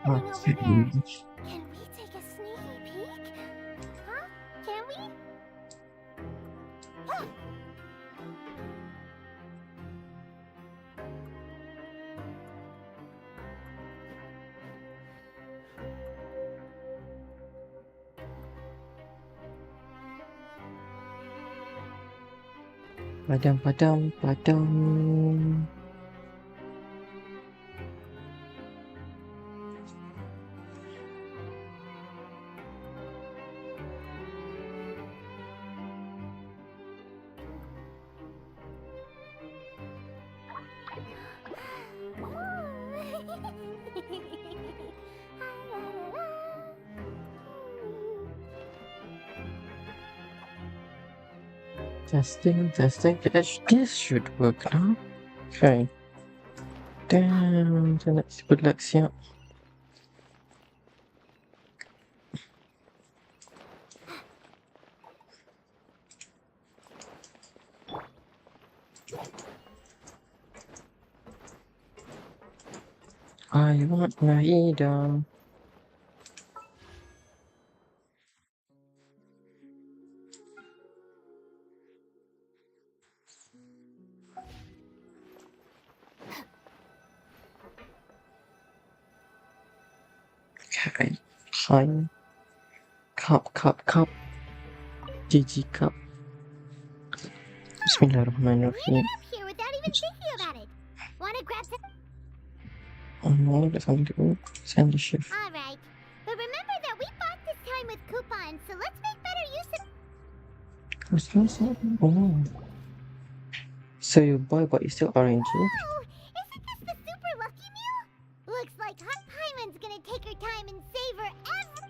happening over there? Okay. Can we take a sneaky peek? Huh? Can we? Padam, padam, padam. Testing, testing. This should work now. Okay. Damn, so let's good luck, yeah. I want Naida. Okay. Fine. Cup. GG cup. Bismillahirrahmanirrahim. Leave it up here without even thinking about it. Wanna grab some? Oh no, there's something to do. Send the shift. Alright. But remember that we bought this time with coupons, so let's make better use of. Oh. So you buy, but you still RNG? Oh, isn't this the super lucky meal? Looks like Hot Paimon's gonna take her time and savor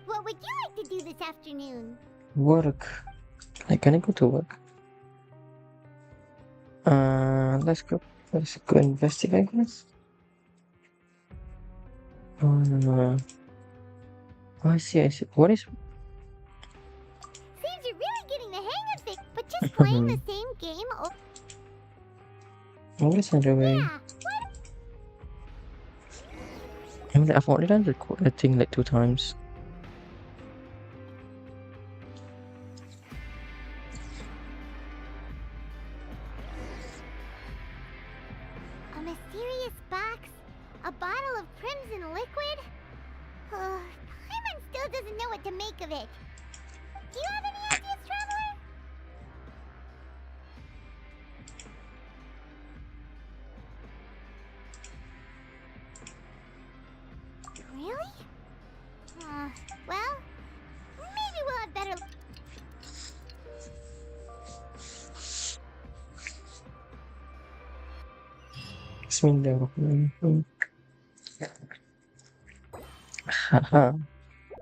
What would you like to do this afternoon? Work. Like, can I go to work? Let's go investigate this. I see. What is? Seems you're really getting the hang of things, but just playing the same game over. What is underway? Yeah, I mean, I've already done the thing like 2 times. a mysterious box, a bottle of crimson liquid. Paimon still doesn't know what to make of it. Do you have any ideas, Traveler? Really? Well, maybe we'll have better. Bismillahirrahmanirrahim. Haha.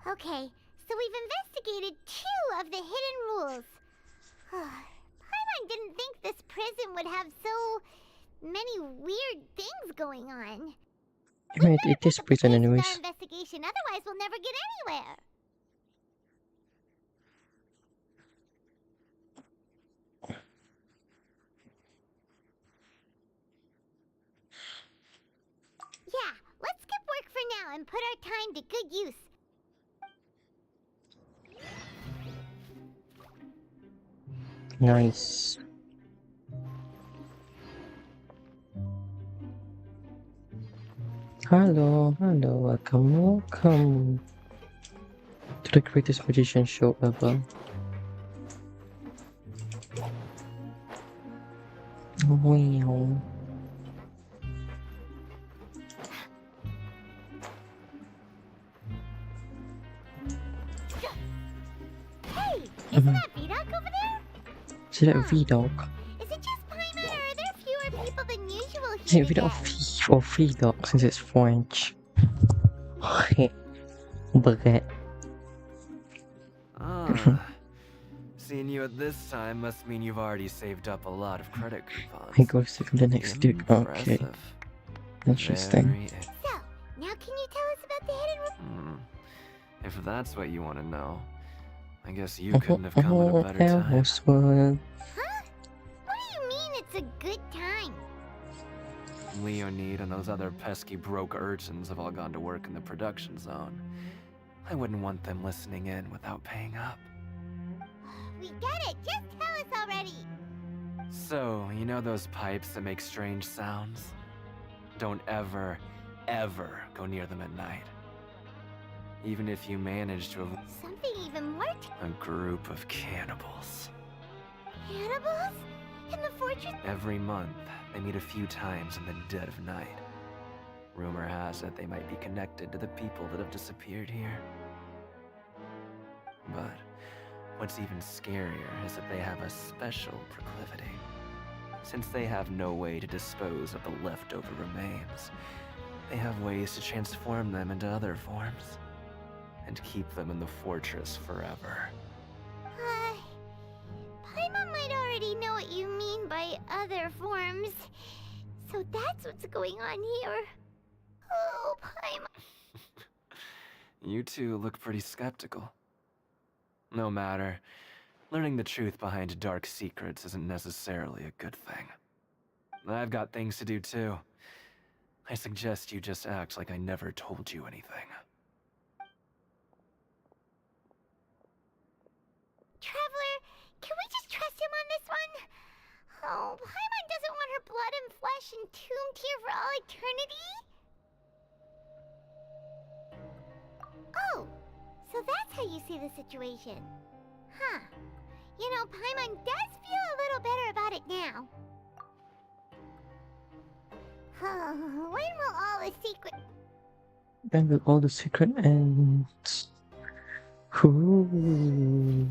Okay, so we've investigated 2 of the hidden rules. Paimon didn't think this prison would have so many weird things going on. I mean, it is prison anyways. Our investigation, otherwise we'll never get anywhere. Yeah, let's skip work for now and put our time to good use. Nice. Hello, welcome to the greatest magician show ever. Wow. Hey, isn't that V-Doc over there? Is that a V-Dog? Is it just Paimon, or are there fewer people than usual Is here it V-Dog today? or V-Dog since it's French? Baguette. Seeing you at this time must mean you've already saved up a lot of credit coupons. I go to the next dude. Okay. Impressive. Interesting. So, now can you tell us about the hidden room? If that's what you want to know, I guess you couldn't have come at a better time. Huh? What do you mean it's a good time? Leonid and those other pesky broke urchins have all gone to work in the production zone. I wouldn't want them listening in without paying up. We get it! Just tell us already! So, you know those pipes that make strange sounds? Don't ever, ever go near them at night. Even if you manage to avoid Something even more a group of cannibals. cannibals? In the fortress? Every month, they meet a few times in the dead of night. Rumor has it they might be connected to the people that have disappeared here. But what's even scarier is that they have a special proclivity. Since they have no way to dispose of the leftover remains, they have ways to transform them into other forms and keep them in the fortress forever. Paimon might already know what you mean by other forms. So that's what's going on here. Oh, Paimon. You two look pretty skeptical. No matter. Learning the truth behind dark secrets isn't necessarily a good thing. I've got things to do too. I suggest you just act like I never told you anything. Traveler, can we just trust him on this one? Oh, Paimon doesn't want her blood and flesh entombed here for all eternity? Oh, so that's how you see the situation. Huh. You know, Paimon does feel a little better about it now. When will all the secret... Then with all the secret ends. Ooh.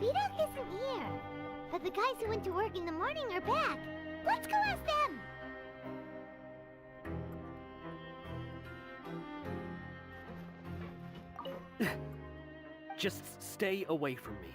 Vidok isn't here. But the guys who went to work in the morning are back. Let's go ask them! Just stay away from me.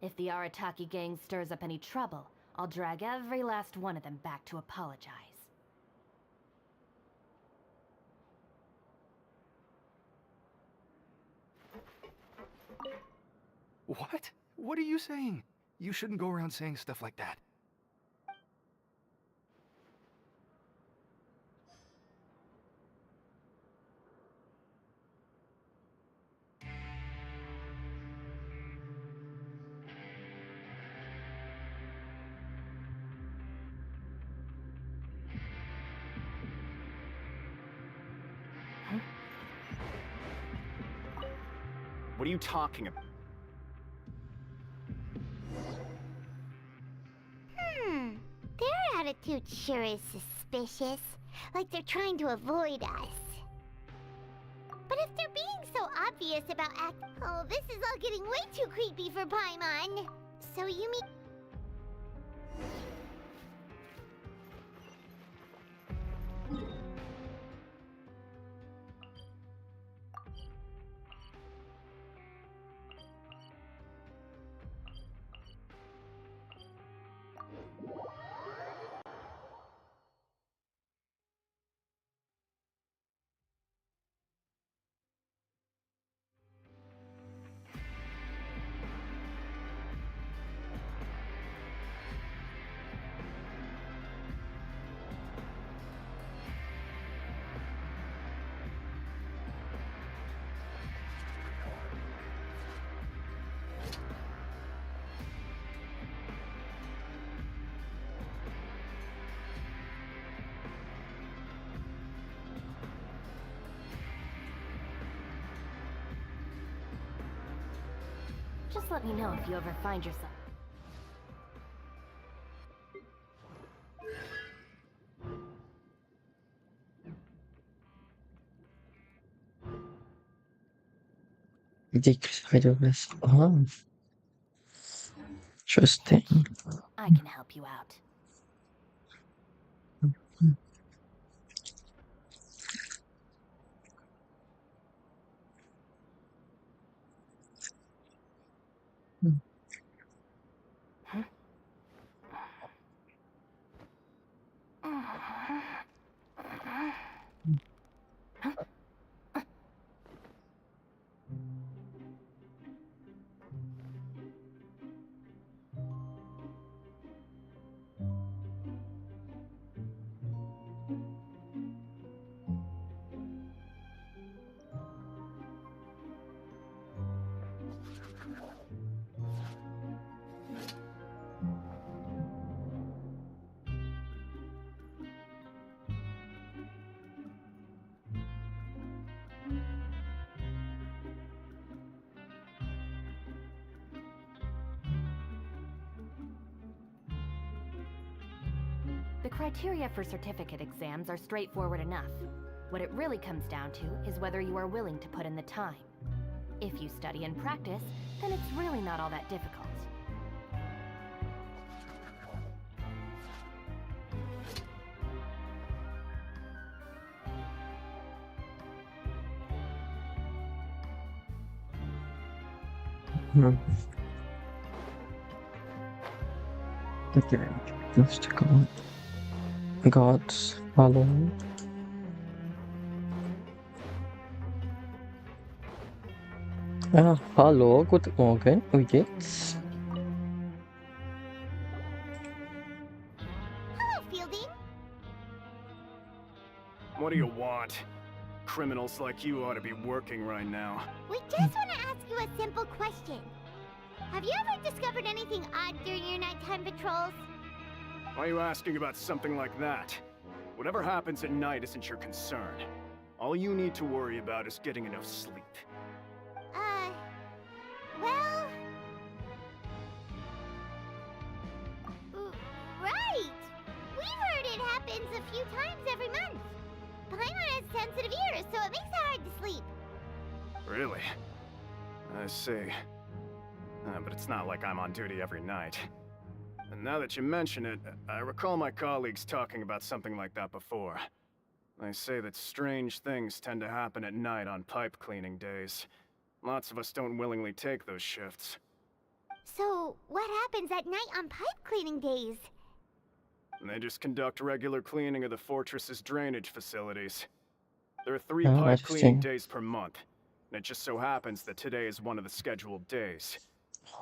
If the Arataki gang stirs up any trouble, I'll drag every last one of them back to apologize. What? What are you saying? You shouldn't go around saying stuff like that. What are you talking about? Their attitude sure is suspicious. Like they're trying to avoid us. But if they're being so obvious about Oh, this is all getting way too creepy for Paimon. So you mean... Just let me know if you ever find yourself. Decrease idleness. Oh, interesting. I can help you out. The criteria for certificate exams are straightforward enough. What it really comes down to is whether you are willing to put in the time. If you study and practice, then it's really not all that difficult. Okay, let's take a look. Gods, hello. Hello, good morning, okay. Hello, Fielding. What do you want? Criminals like you ought to be working right now. We just want to ask you a simple question. Have you ever discovered anything odd during your nighttime patrols? Why are you asking about something like that? Whatever happens at night isn't your concern. All you need to worry about is getting enough sleep. Well... Right! We've heard it happens a few times every month. Paimon has sensitive ears, so it makes it hard to sleep. Really? I see. But it's not like I'm on duty every night. And now that you mention it, I recall my colleagues talking about something like that before. They say that strange things tend to happen at night on pipe cleaning days. Lots of us don't willingly take those shifts. So, what happens at night on pipe cleaning days? They just conduct regular cleaning of the fortress's drainage facilities. There are 3 Oh, pipe cleaning interesting. days per month, and it just so happens that today is one of the scheduled days.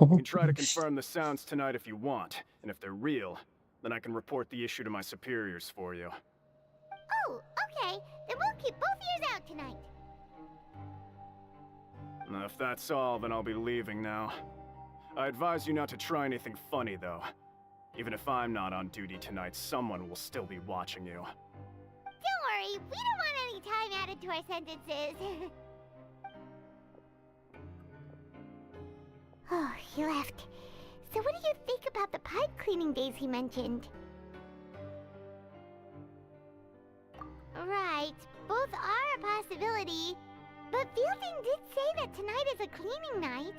Oh, You can try to confirm the sounds tonight if you want, and if they're real, then I can report the issue to my superiors for you. Oh, okay. Then we'll keep both ears out tonight. Now, if that's all, then I'll be leaving now. I advise you not to try anything funny, though. Even if I'm not on duty tonight, someone will still be watching you. Don't worry, we don't want any time added to our sentences. Oh, he left. So what do you think about the pipe cleaning days he mentioned? Right, both are a possibility. But Fielding did say that tonight is a cleaning night.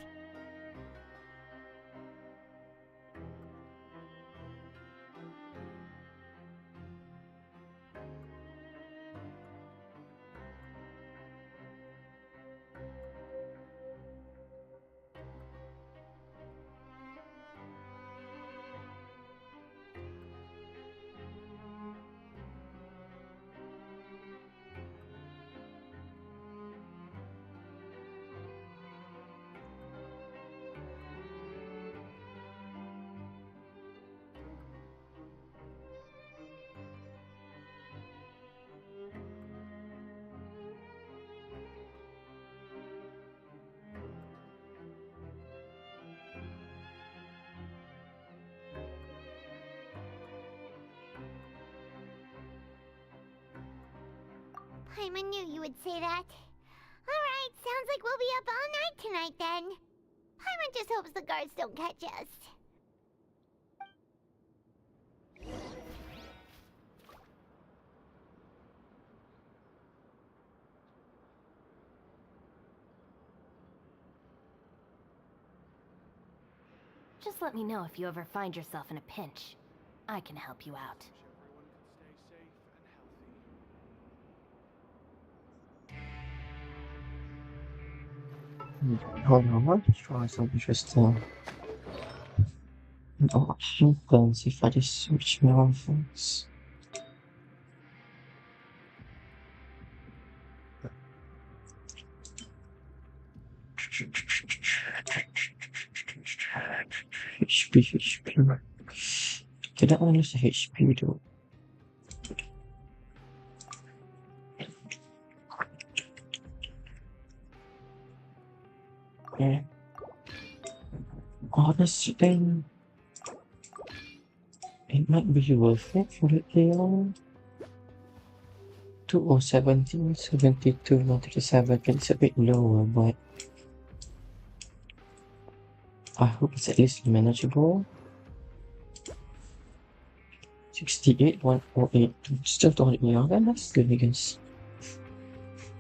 Paimon knew you would say that. Alright, sounds like we'll be up all night tonight then. Paimon Paimon just hopes the guards don't catch us. Just let me know if you ever find yourself in a pinch. I can help you out. Hold on, let's try some interesting options if I just switch my own things. HP. Okay, that one is a HP though. Yeah. Honestly, it might be worth it for the deal. 2 or 17, 72, 137. It's a bit lower, but I hope it's at least manageable. 68, 108. Still 200 million. Yeah, that's good, I guess.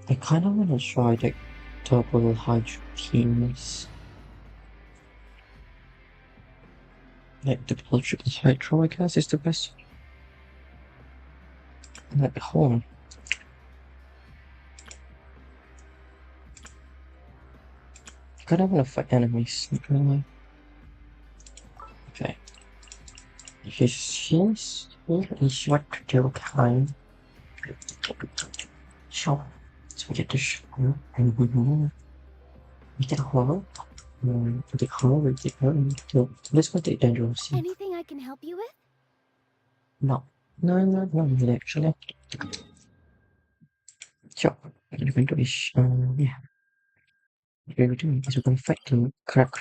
I kind of want to try the double hydro teams. Like the triple hydro, I guess, is the best. Like home. I kind of want to fight enemies, really. Okay. Here is what to do time. So we get the show and we get a hole. The hole we get let's go to the dangerous. Anything I can help you with? No, really, actually. So what we're going to is yeah. What we're doing is we're going to fight the crap.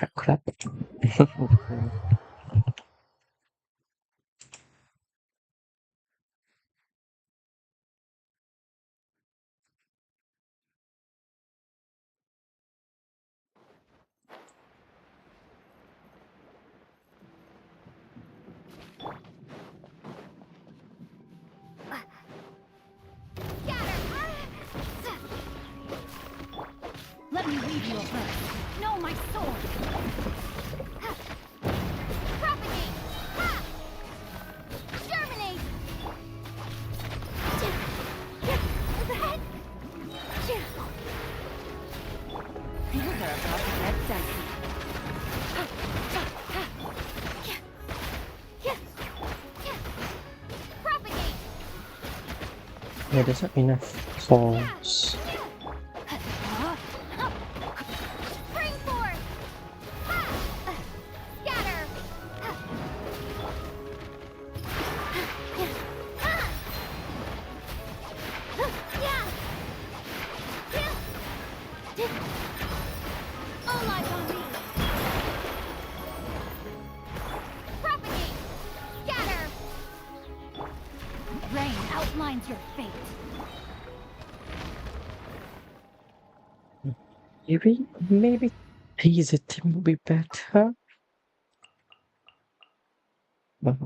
Let me leave you a verse. No, my sword! Propagate! Ha! Germinate! Things are about to get dicey. Propagate! Yeah, there's not enough force. Spring forth! Ha! Scatter! All eyes on me! Propagate! Scatter! Rain outlines your fate. Maybe easy team will be better. But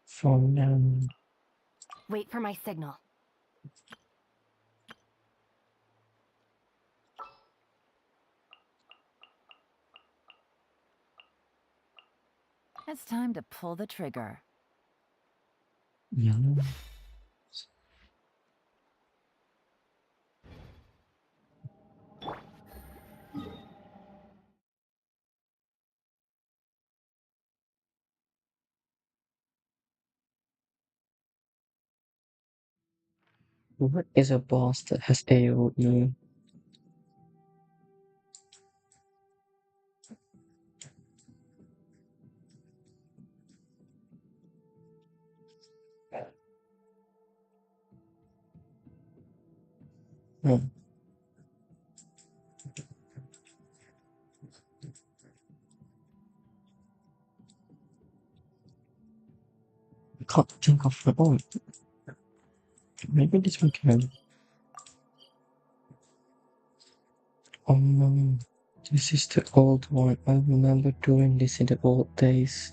for now, Wait for my signal. It's time to pull the trigger. yeah. What is a boss that has AoE? Hmm. I can't think of the one. Maybe this one can. This is the old one. I remember doing this in the old days.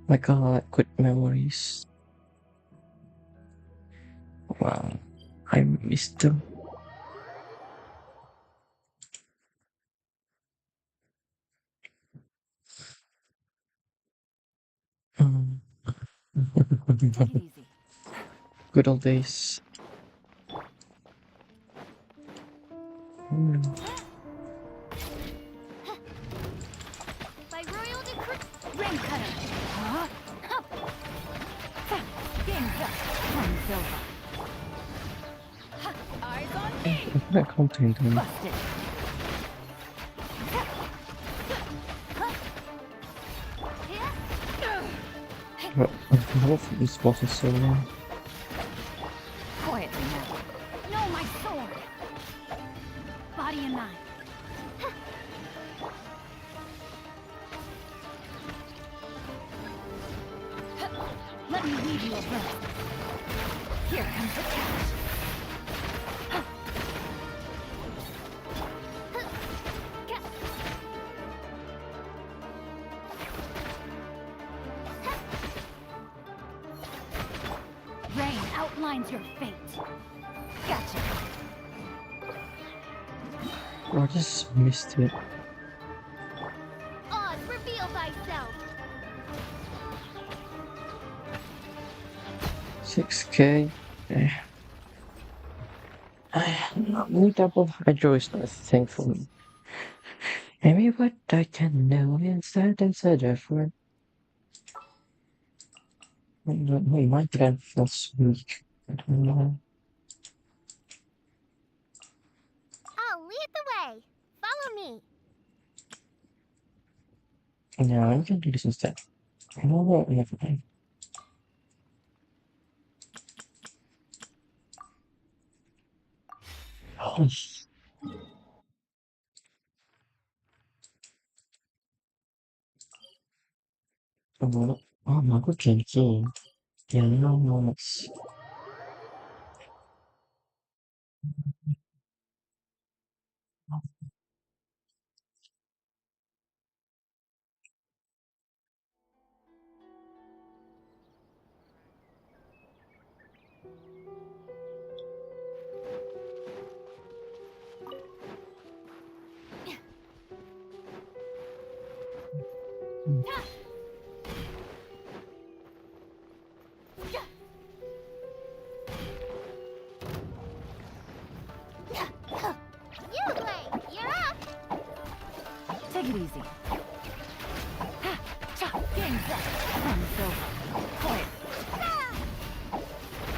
My god, good memories. Wow, I miss them. Mm. Take it easy. Good old days. Mm. By royal decree. Rain cutter. Huh? Game's up. Time's over. Eyes on me. I content them. Busted. But I love this bottle so long. Quietly now. No, my sword. Body and mind. Let me weave you a verse. Here comes the catch. Rain outlines your fate. Gotcha. I just missed it. Oz, reveal thyself. 6k. New double hydro is not a thing for me. Maybe what I can know inside of one. My grand feels weak. I don't know. I'll lead the way. Follow me. Yeah, I'm gonna do this instead. No, never mind. Oh, my god, Genshin. Yeah, no, it's You, Blake, you're up. Take it easy. Ha! Cha! Game's up. Time's over. Quiet. Ah!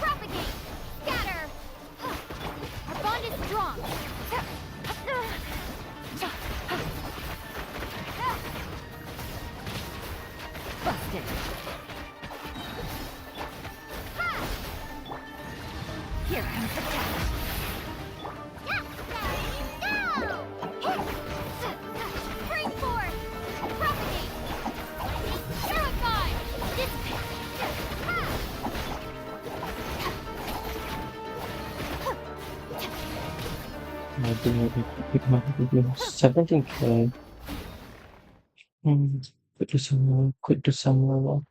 Propagate. Scatter. Our bond is strong. Busted. Here comes the catch. Go! Spring forth! Propagate! Purify! Dissipate! my dinner. It might be 17k. Could do some more.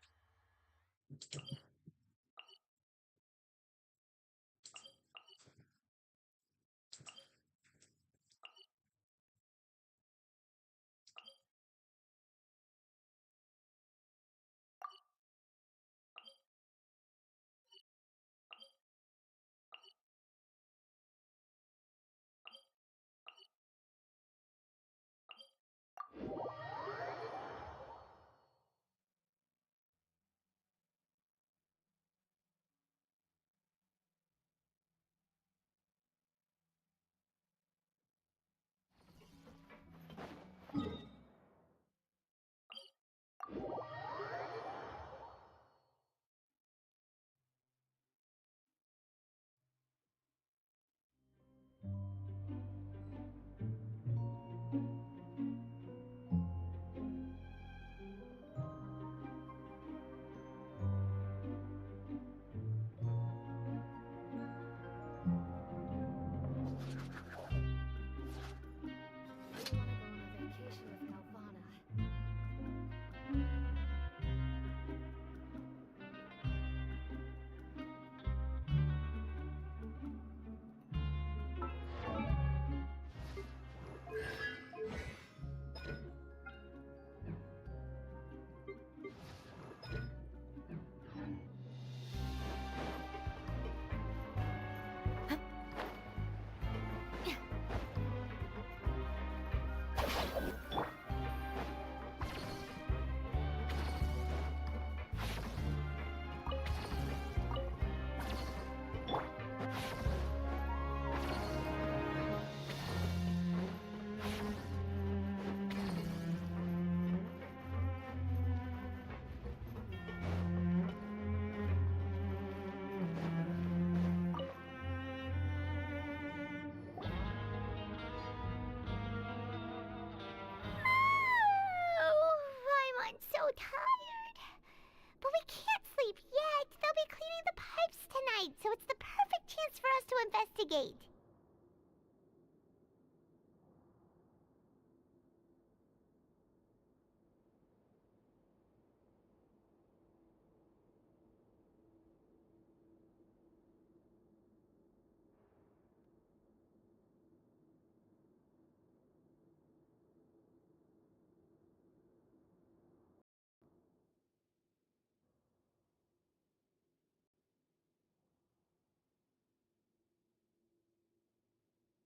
night, so it's the perfect chance for us to investigate.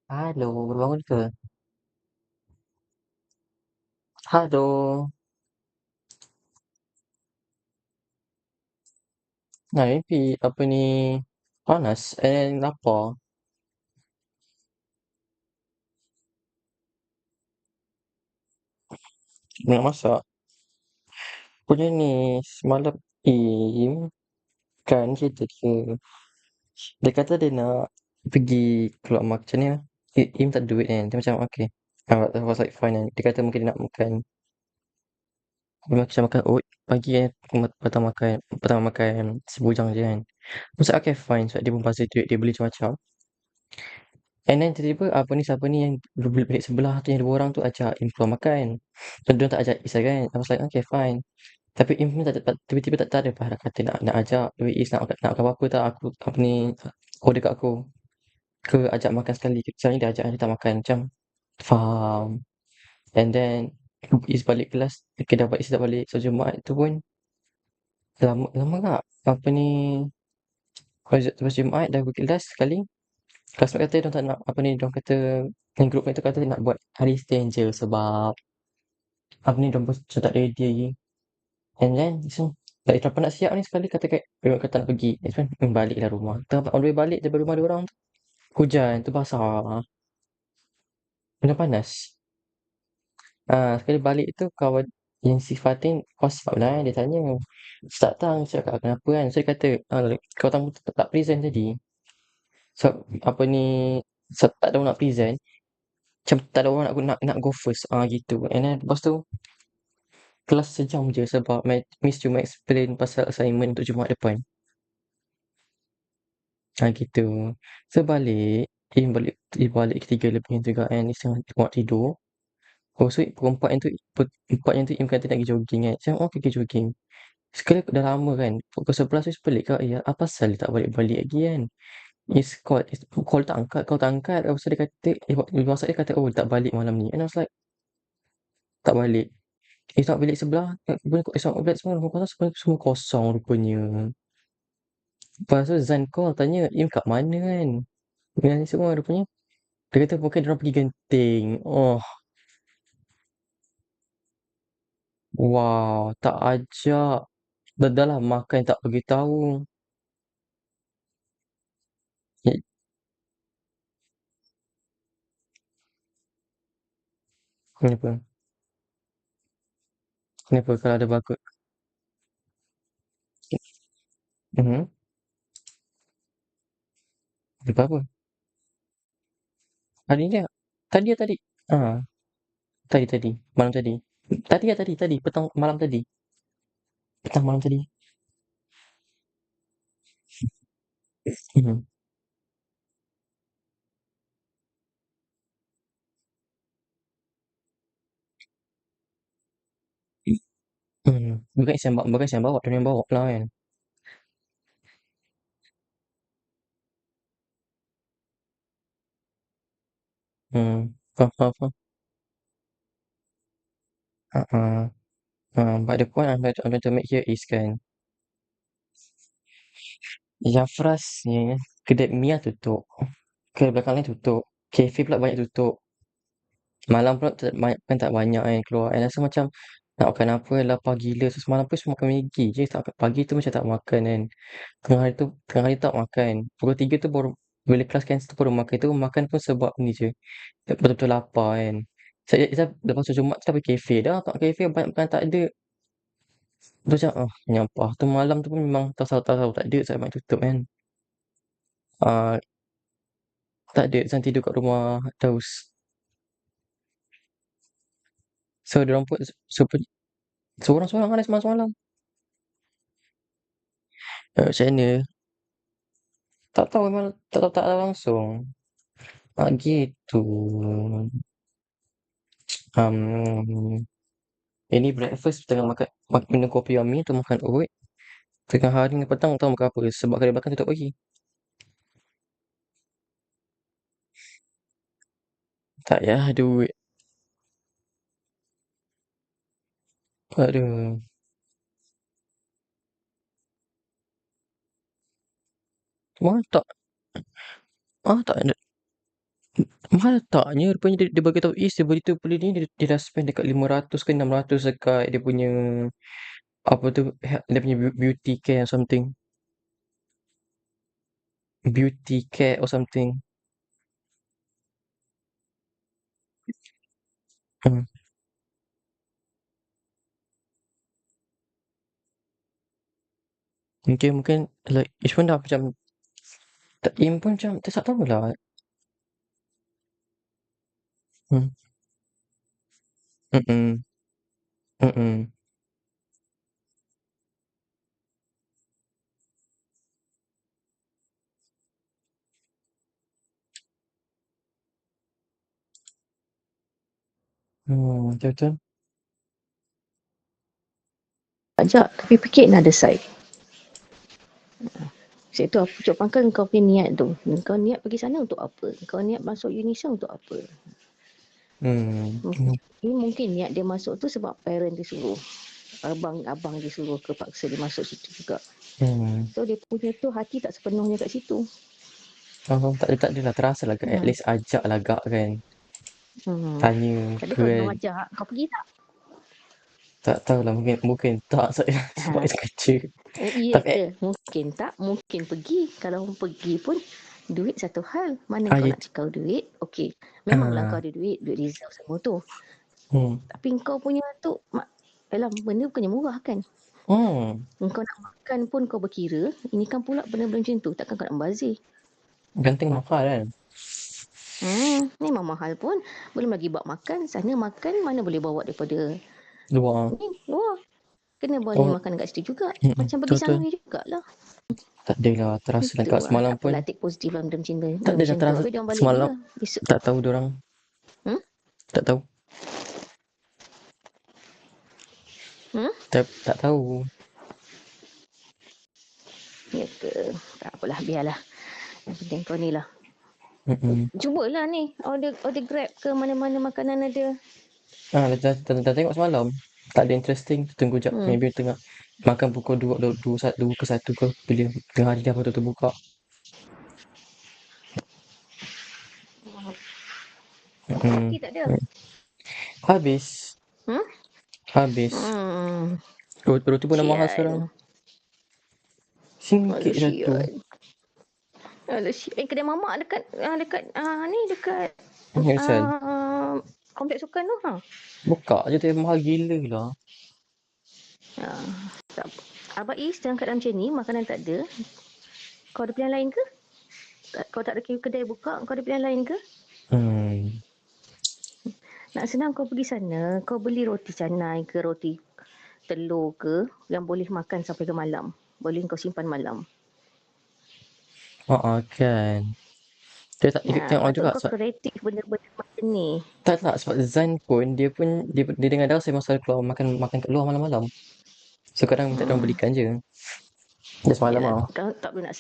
Halo, baru bangun ke? Halo. Nah, mimpi apa ni? Panas and lapar. Nak masak. Punya ni semalam Im kan cerita dia. Dia kata dia nak pergi keluar makan macam ni lah. Im tak ada duit kan. Dia macam okay. I was like fine kan. Dia kata mungkin dia nak makan. Dia macam makan oat pagi kan. Petang makan sebujang je kan. Macam okay fine. Sebab dia pun pasal duit. Dia beli macam-macam. And then tiba-tiba apa ni siapa ni yang bilik sebelah tu yang 2 orang tu ajak Im keluar makan. So dia tak ajak Is lah kan. I was like okay fine. Tapi Im pun tiba-tiba tak ada apa kata nak ajak. Tapi Is nak makan apa tak aku apa ni order kat aku. Ke ajak makan sekali. Sekarang ni dia ajak dia tak makan macam faham. And then Is balik kelas. Okay dapat Is dah balik. So Jumaat tu pun lama tak? Apa ni lepas Jumaat dah pergi kelas sekali. Classmate kata diorang tak nak apa ni, diorang kata yang group itu kata nak buat hari stand je sebab apa ni diorang pun macam tak ready. And then so tak dapat nak siap ni sekali kata kat diorang kata nak pergi. Then baliklah rumah. Tengah on the way balik daripada rumah diorang tu hujan, tu basah. Macam panas. Sekali balik tu kawan yang si Fatin kau sebab lah dia tanya. Tak tahu cakap kenapa kan. So dia kata kau tamu tak present tadi. So apa ni sebab tak ada orang nak present. Macam tak ada orang nak go first gitu. And then lepas tu kelas sejam je sebab Miss cuma explain pasal assignment untuk Jumaat depan. Gitu. So balik, balik ketiga lebih tu juga kan. Is tengah tengok tidur. Oh so pukul 4 yang tu, 4 yang tu Im kata nak pergi jogging kan. Macam okay pergi jogging. Sekali dah lama kan. Pukul 11 tu pelik kak. Ya apa pasal dia tak balik-balik lagi kan. Call tak angkat, call tak angkat. Lepas tu dia kata, WhatsApp dia kata, oh tak balik malam ni. And I was like, tak balik. Esok bilik sebelah, esok bilik semua rumah kosong semua kosong rupanya. Lepas tu Zan call tanya, Im kat mana kan? Yang ni semua rupanya. Dia kata mungkin diorang pergi Genting. Oh, wow, tak ajak. Dah lah makan tak beritahu. Eh, Kenapa? Kenapa kalau ada bagut? Mhm. Apa apa? Hari ni tadi tadi. Ah, tadi. Malam tadi. Tadi. Petang malam tadi. Petang malam tadi. Mhm. Bukan Isyan bawa, dia yang bawa lah kan. Faham. Uh-uh. But the point I'm trying to make here is kan, Jafras ni kedai Mia tutup, kedai belakang lain tutup, kafe pula banyak tutup. Malam pula tak banyak kan keluar. And rasa macam nak makan apa, lapar gila. So semalam pun cuma makan Maggi je. Pagi tu macam tak makan kan. Tengah hari tak makan. Pukul 3 tu baru bila kelas cancel tu baru makan. Tu makan pun sebab ni je. Betul-betul lapar kan. Lepas tu Jumaat kita pergi kafe. Dah tak kafe banyak makan tak ada. Tu macam menyampah. Tu malam tu pun memang tahu tak ada sebab banyak tutup kan. Ah, tak ada Zan tidur kat rumah Daus. So diorang pun seorang-seorang kan semalam-semalam. Macam mana? Tak tahu memang tak tahu langsung. Gitu. Ini breakfast tengah minum kopi Yummy tu makan oat. Tengah hari dengan petang tak tahu makan apa sebab kedai makan tutup pagi. Tak payah duit. Aduh. Mahal tak? Mahal tak? Mahal taknya rupanya dia bagi tahu Is dia beli ni dia dah spend dekat 500 ke 600 dekat dia punya apa tu dia punya beauty care or something. Beauty care or something. Hmm. Mungkin like Is pun dah macam tak Im pun macam tak tahulah. Hmm. Mm-mm. Mm-mm. Betul-betul. Ajak, tapi fikir another side. Sebab tu aku cakap pangkal kau punya niat tu. Kau niat pergi sana untuk apa? Kau niat masuk Unisa untuk apa? Mungkin niat dia masuk tu sebab parent dia suruh. Abang dia suruh ke paksa dia masuk situ juga. So dia punya tu hati tak sepenuhnya kat situ. Oh, tak adalah terasa lah at least ajak lah gak kan. Tanya Tapi ke kalau kan. dia ajak, kau pergi tak? Tak tahulah mungkin tak sebab sengaja. Iya Tapi ke? Mungkin tak, mungkin pergi. Kalau pergi pun duit satu hal. Mana kau ya, nak cekau duit? Okey. Memanglah kau ada duit reserve semua tu. Tapi kau punya tu benda bukannya murah kan? Kau nak makan pun kau berkira. Ini kan pula benda-benda macam tu. Takkan kau nak membazir. Genting mahal kan. Memang mahal pun. Belum lagi bak makan. Sana makan mana boleh bawa daripada Luar. luar. Kena beli makanan kat situ juga. Macam pergi Betul-betul. sangri jugalah. Tak adalah terasa lah kat semalam Tak pun. apalah, take positif lah benda macam tu. Tak adalah terasa Tapi diorang balik semalam. juga. Besok. Tak tahu diorang. Tak tahu. Tak tahu. Ya ke? Tak apalah, biarlah. Yang penting kau ni lah. Cubalah ni. Order Grab ke mana-mana makanan ada. Dah tengok semalam. Tak ada interesting. Tunggu jap. Maybe tengah makan pukul 2 ke 1 ke. Bila tengah hari dah betul-betul buka. Lagi tak ada. Habis. Habis. Roti pun dah mahal sekarang. RM1 satu. Kedai mamak dekat Asal? kompleks sukan tu. Buka je tu mahal gila lah. Abang Is dalam keadaan macam ni, makanan tak ada. Kau ada pilihan lain ke? Kau tak ada kedai buka, kau ada pilihan lain ke? Nak senang kau pergi sana, kau beli roti canai ke roti telur ke yang boleh makan sampai ke malam. Boleh kau simpan malam. Kan. Dia tak tengok juga kau kreatif benda-benda macam ni. Tak sebab Zan pun dia dengan Dal saya selalu keluar makan kat luar malam-malam. So kadang minta diorang belikan je. Dia semalam lah. Kau tak boleh nak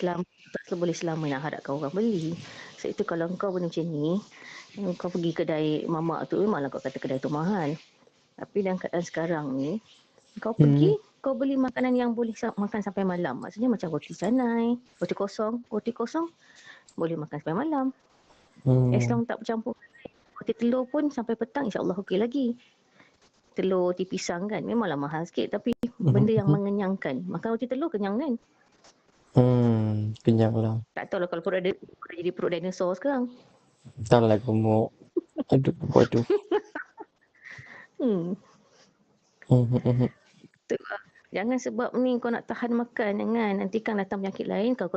tak boleh selama nak harapkan orang beli. Sebab itu kalau kau benda macam ni, kau pergi kedai mamak tu, memanglah kau kata kedai tu mahal. Tapi dalam keadaan sekarang ni, kau pergi, kau beli makanan yang boleh makan sampai malam. Maksudnya macam roti canai, roti kosong boleh makan sampai malam. As long tak bercampur roti telur pun sampai petang insya-Allah okey lagi. Telur roti pisang kan memanglah mahal sikit tapi benda yang mengenyangkan. Makan roti telur kenyang kan? Kenyang lah. Tak tahulah kalau perut ada jadi perut dinosaur sekarang. Tak lah gemuk. Aduh. Jangan sebab ni kau nak tahan makan, jangan. Nanti kan datang penyakit lain, kau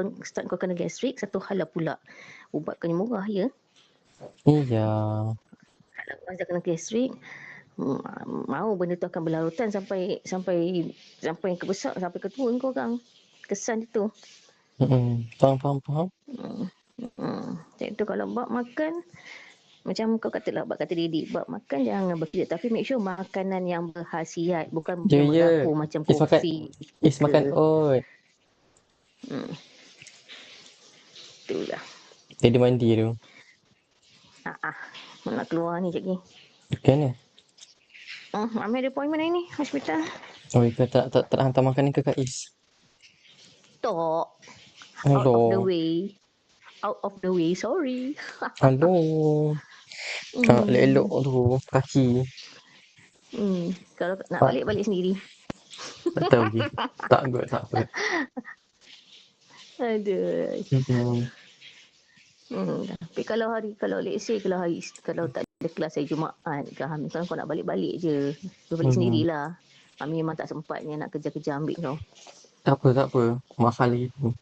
kena gastrik, satu hal lah pula. Ubat kena murah, ya? Iya. Kalau kau dah kena gastrik, mau benda tu akan berlarutan sampai ke besar, sampai ke tua kau orang. Kesan itu. Faham. Macam tu kalau bab makan, macam kau katalah, bab kata Didik, bab makan jangan berkira. Tapi make sure makanan yang berkhasiat, bukan Ya, yang ya. berdapur macam Is makan, kopi is makan ke. oat. Itulah. Jadi mandi tu. Nak keluar ni sekejap lagi. Kan ni? Mami ada appointment hari ni, hospital. Oh, kau tak hantar makanan ke Kak Is? Tak. Out of the Hello. way. Out of the way, sorry. Hello. Elok-elok tu kaki. Kalau nak Tak, balik sendiri. tak tahu lagi. Tak kot. Aduh. Tapi kalau let's say kalau tak ada kelas hari Jumaat ke Hamil, kau nak balik je. Kau balik sendirilah. Mami memang tak sempatnya nak kerja-kerja ambil kau. Tak apa. Mahal lagi tu.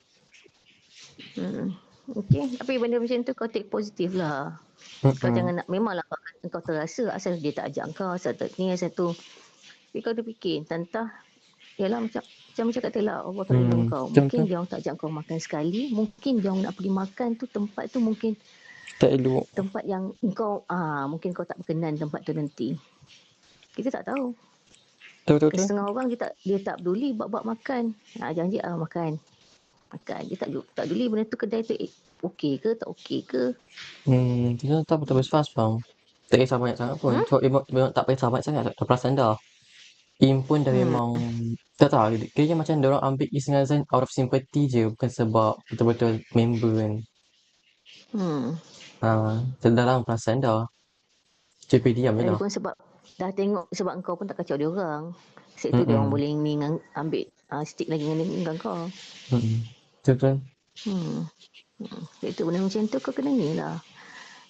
Okay. Tapi benda macam tu kau take positif lah. Kau jangan nak, memanglah kau terasa asal dia tak ajak kau, asal tak ni, asal tu. Tapi kau ada fikir, tentang yalah macam kata lah, Allah tolong kau. Mungkin dia orang tak ajak kau makan sekali, mungkin dia orang nak pergi makan tu, tempat tu mungkin tak elok. Tempat yang kau mungkin kau tak berkenan tempat tu nanti. Kita tak tahu. Betul. Setengah orang dia tak peduli bab makan. Janji makan. Dia tak peduli benda tu kedai tu okey ke tak okey ke. Kita tak betul faham. Tak kisah banyak sangat pun. Sebab memang tak kisah banyak sangat. Dah perasan dah. Im pun dah memang tak tahu. Kayaknya macam dia orang ambil Isnazan out of sympathy je. Bukan sebab betul-betul member kan. Dah lah perasan dah. Cepi diam je lah. Pun sebab dah tengok, sebab kau pun tak kacau dia orang. Set tu dia orang boleh ni ambil stick lagi dengan kau. Betul. Itu benda macam tu kau kena ni lah.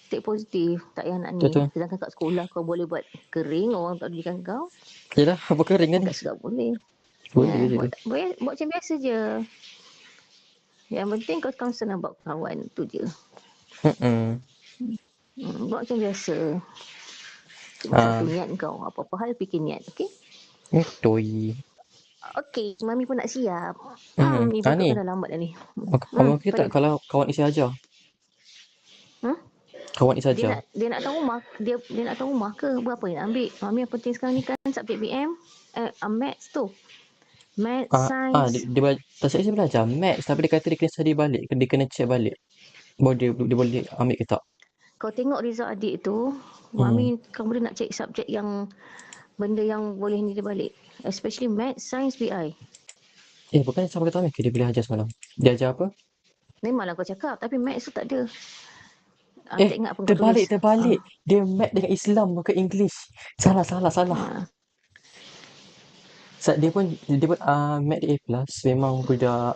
Take positif, tak payah nak ni. Betul. Sedangkan kat sekolah kau boleh buat kering, orang tak dulikan kau. Yelah, apa kering kan? Kat sekolah boleh. Boleh je tu. Buat macam biasa je. Yang penting kau concern about kawan tu je. Buat macam biasa. Cuma satu niat kau. Apa-apa hal fikir niat, okey? Betul. Okey, Mami pun nak siap. Ni Ni. betul dah lambat dah ni. Abang kita tak kalau kawan Isa ajar? Kawan Isa ajar? Dia nak tahu rumah. Dia nak tahu rumah ke? Berapa yang nak ambil? Mami yang penting sekarang ni kan subjek BM. Maths tu. Maths, science. Dia saya belajar Maths tapi dia kata dia kena study balik. Dia kena check balik. Baru dia boleh ambil ke tak? Kau tengok result adik tu. Mami kau boleh nak check subjek yang benda yang boleh ni dia balik. Especially Maths, Science, BI. Bukan siapa kata ambil ke dia boleh ajar semalam? Dia ajar apa? Memanglah kau cakap. Tapi Maths tu tak ada. Tak ingat pun kau tulis. Terbalik. Dia Maths dengan Islam bukan English. Salah. Dia pun Maths dia A+. Memang budak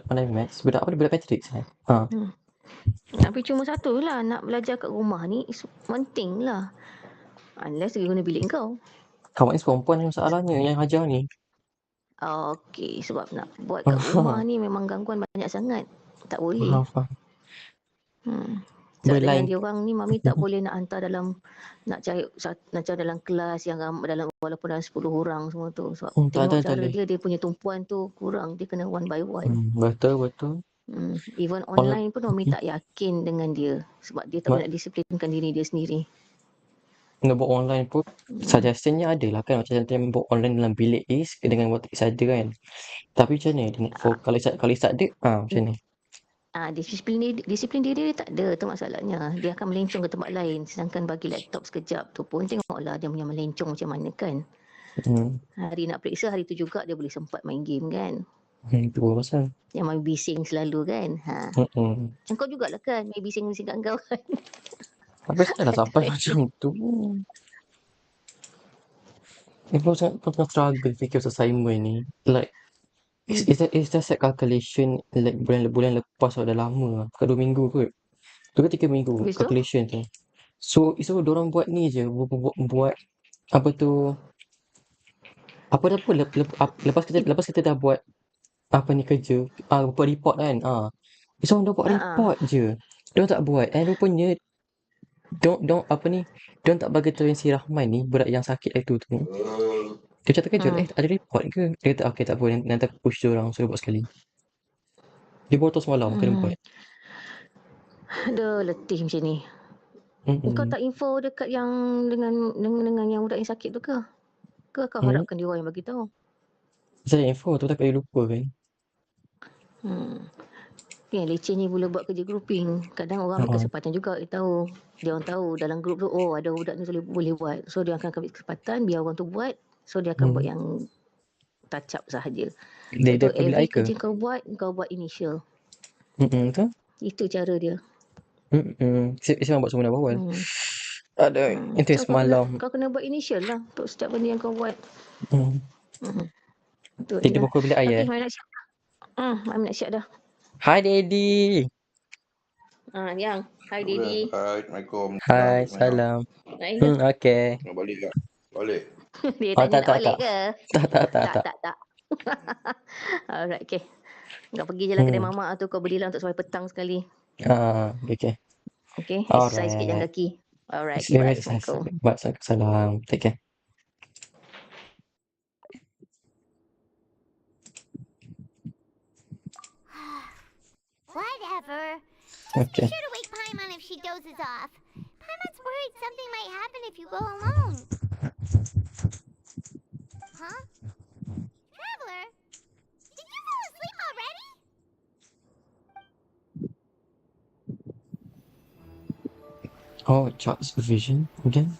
pandai Maths. Budak Patrick kan? Tapi cuma satu lah. Nak belajar kat rumah ni penting lah. Unless dia guna bilik kau. Kawan ni perempuan yang masalahnya yang ajar ni. Okey, sebab nak buat kat rumah ni memang gangguan banyak sangat. Tak boleh. Faham. Sebab dengan dia orang ni Mami tak boleh nak hantar dalam nak cari dalam kelas yang walaupun dalam 10 orang semua tu. Sebab tengok cara dia punya tumpuan tu kurang. Dia kena one by one. Betul. Even online pun Mami tak yakin dengan dia. Sebab dia tak nak disiplinkan diri dia sendiri. Nak buat online pun suggestionnya ada lah kan. Macam buat online dalam bilik dengan buat saja kan. Tapi macam ni kalau Isat ada macam ni. Disiplin diri dia tak ada. Tu masalahnya. Dia akan melencong ke tempat lain. Sedangkan bagi laptop sekejap tu pun tengoklah dia punya melencong macam mana kan. Hari nak periksa, hari tu juga dia boleh sempat main game kan. Itu pasal. Yang Mami bising selalu kan. Macam kau jugalah kan. Mami bising kat kau kan. Tapi saya dah sampai macam tu. Aku sangat struggle fikir assignment ni. Like, it's just a calculation like bulan lepas dah lama. Bukan 2 minggu kot. 2 ke 3 minggu calculation tu. So diorang buat ni je. Buat apa tu. Apa dah pun lepas kita dah buat apa ni kerja. Buat report kan. So dah buat report je. Diorang tak buat. Rupanya Diorang tak bagi tahu yang si Rahman ni, budak yang sakit itu tu. Dia macam terkejut, ada report ke? Dia kata, okay tak apa, nanti aku push diorang suruh buat sekali. Dia botol semalam, kena buat. Aduh, letih macam ni. Kau tak info dekat yang dengan yang budak yang sakit tu ke? Ke kau harapkan dia orang yang bagi tahu? Saya info tu tapi lupa kan. Yang leceh ni pula buat kerja grouping. Kadang orang ambil kesempatan juga dia tahu. Dia orang tahu dalam grup tu, oh ada budak ni boleh buat. So dia akan ambil kesempatan biar orang tu buat. So dia akan buat yang touch up sahaja. Dia Iaitu akan bilik every air ke? kerja kau buat initial. Betul? Itu cara dia. Saya buat semua awal. Ada itu So semalam. kau kena buat initial lah untuk setiap benda yang kau buat. Itu Dia je lah. pukul bilik air. Okay, Mai nak siap dah. Mai nak siap dah. Hi Daddy. Yang. Hi Daddy. Assalamualaikum. Hai, salam. Okay. Nak balik tak? Balik. Dia Oh, tanya tak, nak tak, balik tak. ke? Tak. Alright, okay. Kau pergi je lah kedai mamak tu. Kau belilah untuk sampai petang sekali. Okay. Okay, exercise sikit jalan kaki. Alright, bye. Assalamualaikum. Salam. Take care. Whatever. Just Okay. be sure to wake Paimon if she dozes off. Paimon's worried something might happen if you go alone. Huh? Traveler? Did you fall asleep already? Oh, child supervision again?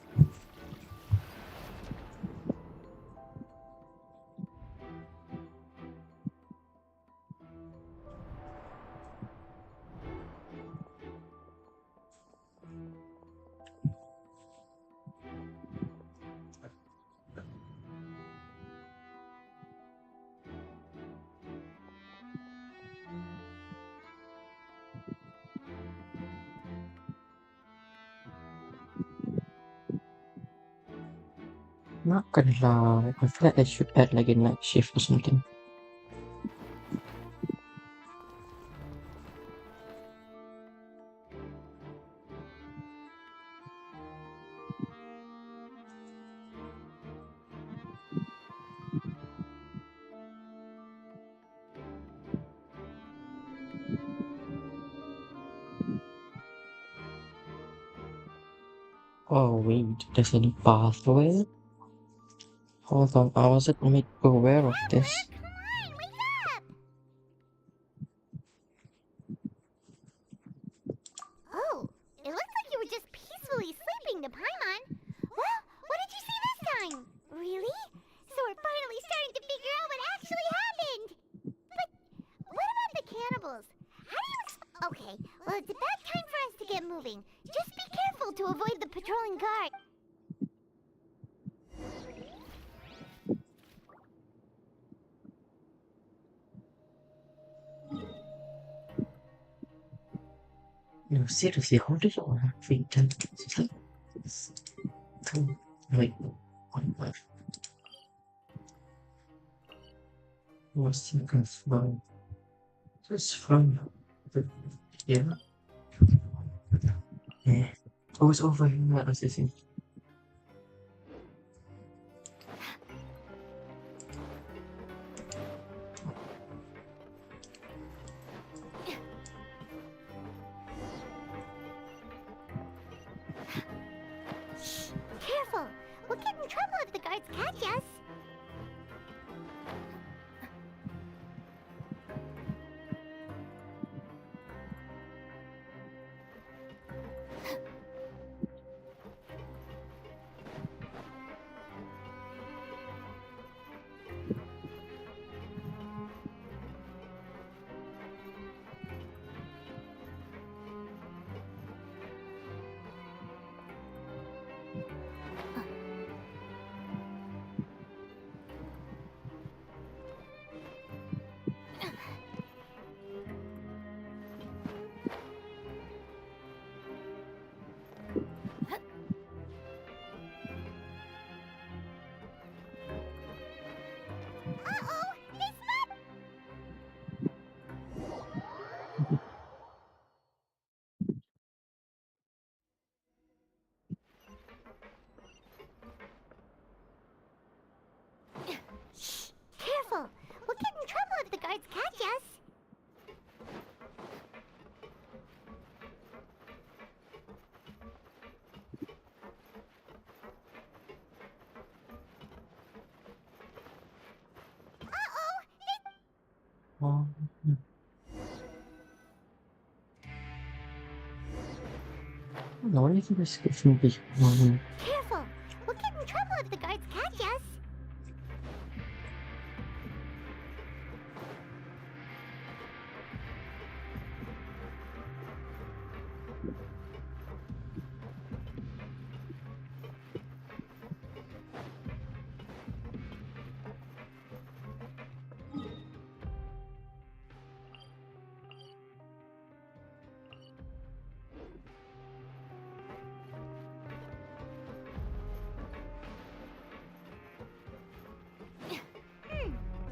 Makanlah. I feel like I should add like a night shift or something. Oh wait, there's any pathway? Hold on, I wasn't made aware of this. Come on, wake up! Oh, it looks like you were just peacefully sleeping to Paimon. Well, what did you see this time? Really? So we're finally starting to figure out what actually happened. But what about the cannibals? How do you Okay, well it's about time for us to get moving. Just be careful to avoid the patrolling guard. No, seriously, how do you want to feed them? Wait, what? What's the confirm? Just fun. Yeah. Oh, it's over here. What was this? Careful! We'll get in trouble if the guards catch us. Oh. No, I think this is from big one. Careful! We'll get in trouble if the guards catch us.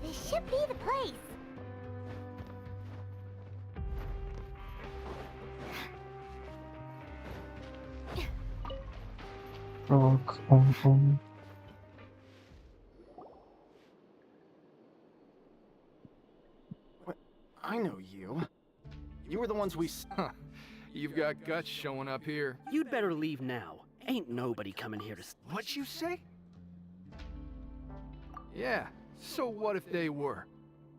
This should be the place. Rock. What? I know you. You were the ones we. Huh. You've got guts showing up here. You'd better leave now. Ain't nobody coming here to... What you say? Yeah, so what if they were?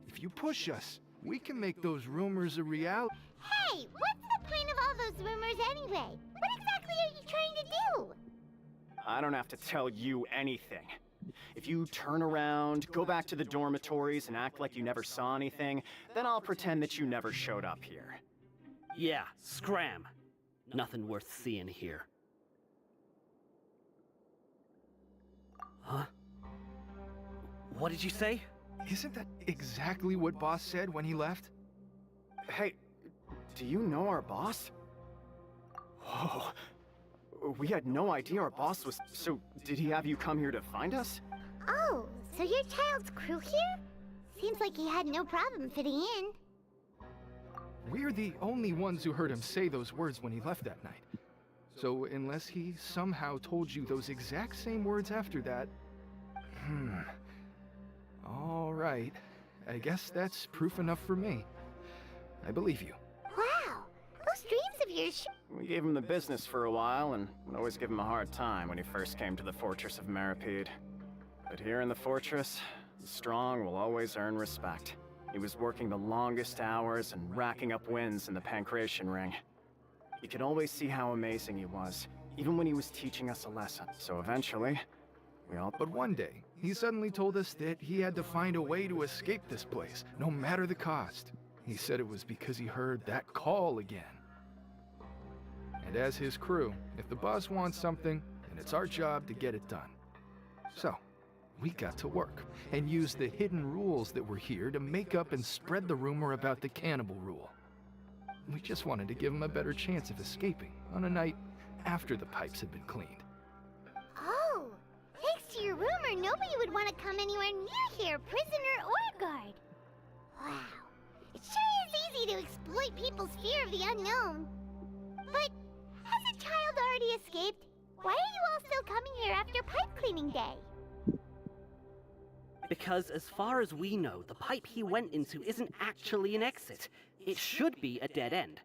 If you push us, we can make those rumors a reality. Hey, what's the point of all those rumors anyway? What exactly are you trying to do? I don't have to tell you anything. If you turn around, go back to the dormitories, and act like you never saw anything, then I'll pretend that you never showed up here. Yeah, scram. Nothing worth seeing here. Huh? What did you say? Isn't that exactly what Boss said when he left? Hey, do you know our boss? Whoa. We had no idea our boss was... So, did he have you come here to find us? Oh, so your child's crew here? Seems like he had no problem fitting in. We're the only ones who heard him say those words when he left that night. So, unless he somehow told you those exact same words after that... All right. I guess that's proof enough for me. I believe you. Wow, those dreams of yours We gave him the business for a while, and would always give him a hard time when he first came to the fortress of Maripede. But here in the fortress, the strong will always earn respect. He was working the longest hours and racking up wins in the Pancration Ring. You could always see how amazing he was, even when he was teaching us a lesson. So eventually, we all... But one day, he suddenly told us that he had to find a way to escape this place, no matter the cost. He said it was because he heard that call again. And as his crew, if the boss wants something, then it's our job to get it done. So, we got to work, and used the hidden rules that were here to make up and spread the rumor about the cannibal rule. We just wanted to give him a better chance of escaping on a night after the pipes had been cleaned. Oh, thanks to your rumor, nobody would want to come anywhere near here, prisoner or guard. Wow, it sure is easy to exploit people's fear of the unknown. But has a child already escaped? Why are you all still coming here after pipe cleaning day? Because as far as we know, the pipe he went into isn't actually an exit. It should be a dead end.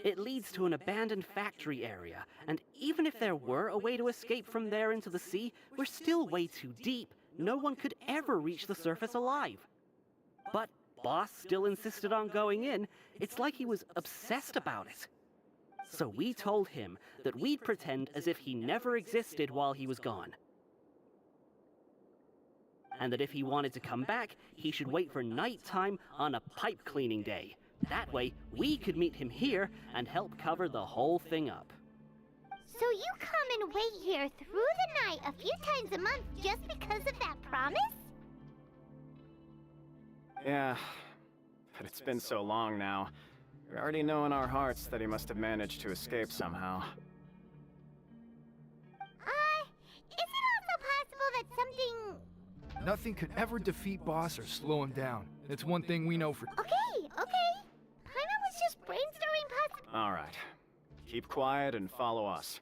It leads to an abandoned factory area, and even if there were a way to escape from there into the sea, we're still way too deep. No one could ever reach the surface alive. But Boss still insisted on going in. It's like he was obsessed about it. So we told him that we'd pretend as if he never existed while he was gone. And that if he wanted to come back, he should wait for nighttime on a pipe cleaning day. That way, we could meet him here and help cover the whole thing up. So you come and wait here through the night a few times a month just because of that promise? Yeah, but it's been so long now. We already know in our hearts that he must have managed to escape somehow. Is it also possible that something... Nothing could ever defeat Boss or slow him down. It's one thing we know for... Okay. Paimon was just brainstorming All right. Keep quiet and follow us.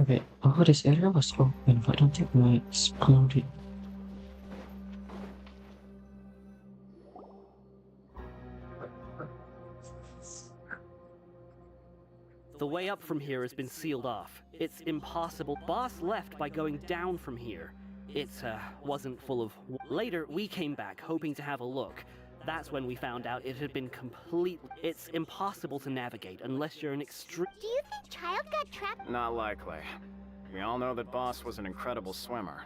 Okay, oh, this area was open, but I don't think I explored it. The way up from here has been sealed off. It's impossible. Boss left by going down from here. It wasn't full of... Later, we came back, hoping to have a look. That's when we found out it had been completely... It's impossible to navigate unless you're an extreme... Do you think Child got trapped? Not likely. We all know that Boss was an incredible swimmer.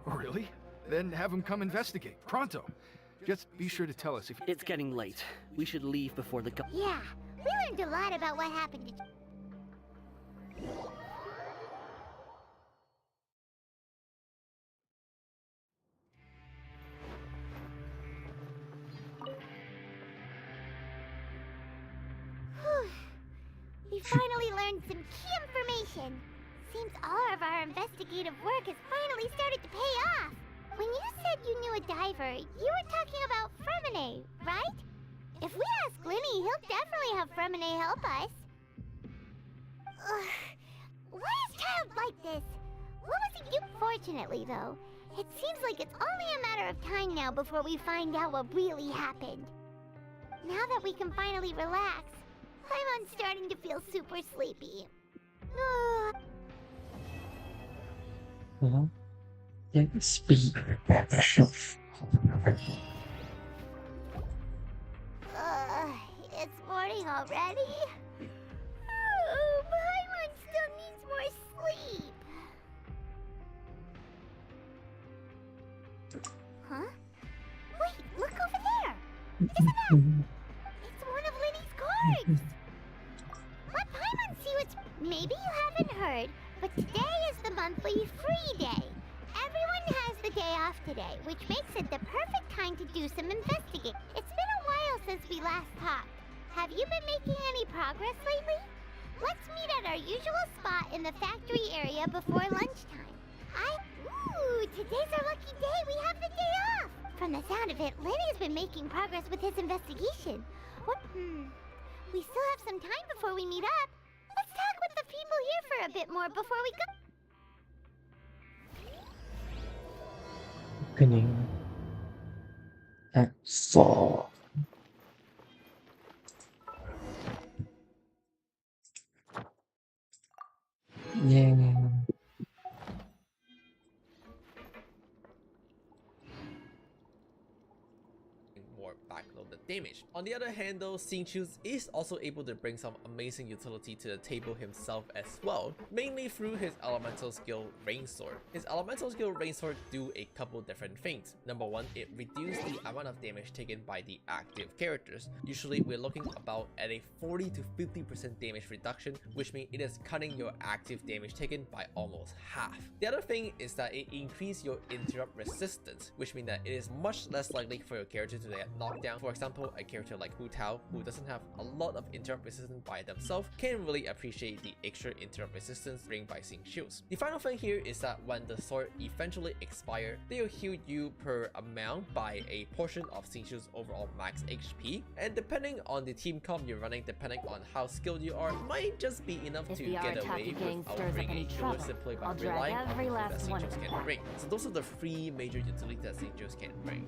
Really? Then have him come investigate. Pronto. Just be sure to tell us if... It's getting late. We should leave before the... Yeah, we learned a lot about what happened to... Whew. We finally learned some key information. Seems all of our investigative work has finally started to pay off. When you said you knew a diver, you were talking about Fremine, right? If we ask Linny, he'll definitely have Fremine help us. Ugh. Why is Child like this? What was he do? Fortunately, though, it seems like it's only a matter of time now before we find out what really happened. Now that we can finally relax, I'm starting to feel super sleepy. Speak. It's morning already? Paimon still needs more sleep. Huh? Wait, look over there! Isn't that... It's one of Linny's cards! Let Paimon see what's... Maybe you haven't heard, but today is the monthly free day. Everyone has the day off today, which makes it the perfect time to do some investigating. It's been a while since we last talked. Have you been making any progress lately? Let's meet at our usual spot in the factory area before lunchtime. Ooh, today's our lucky day. We have the day off. From the sound of it, Lenny's been making progress with his investigation. What? We still have some time before we meet up. Let's talk with the people here for a bit more before we go. Opening at 4. Yeah. More backloaded damage. On the other hand though, Xingqiu's is also able to bring some amazing utility to the table himself as well, mainly through his elemental skill Rainsword. His elemental skill Rainsword do a couple different things. Number one, it reduces the amount of damage taken by the active characters. Usually we're looking about at a 40 to 50% damage reduction, which means it is cutting your active damage taken by almost half. The other thing is that it increases your interrupt resistance, which means that it is much less likely for your character to get knocked down. For example, a character like Hu Tao, who doesn't have a lot of interrupt resistance by themselves, can really appreciate the extra interrupt resistance bring by Xingqiu's. The final thing here is that when the sword eventually expires, they will heal you per amount by a portion of Xingqiu's overall max HP, and depending on the team comp you're running, depending on how skilled you are, might just be enough If to the get Arataku away gang without stirs up bringing any a trouble, simply by I'll drag relying on every the that last one of Xingqiu's them can back. bring. So those are the 3 major utilities that Xingqiu's can bring.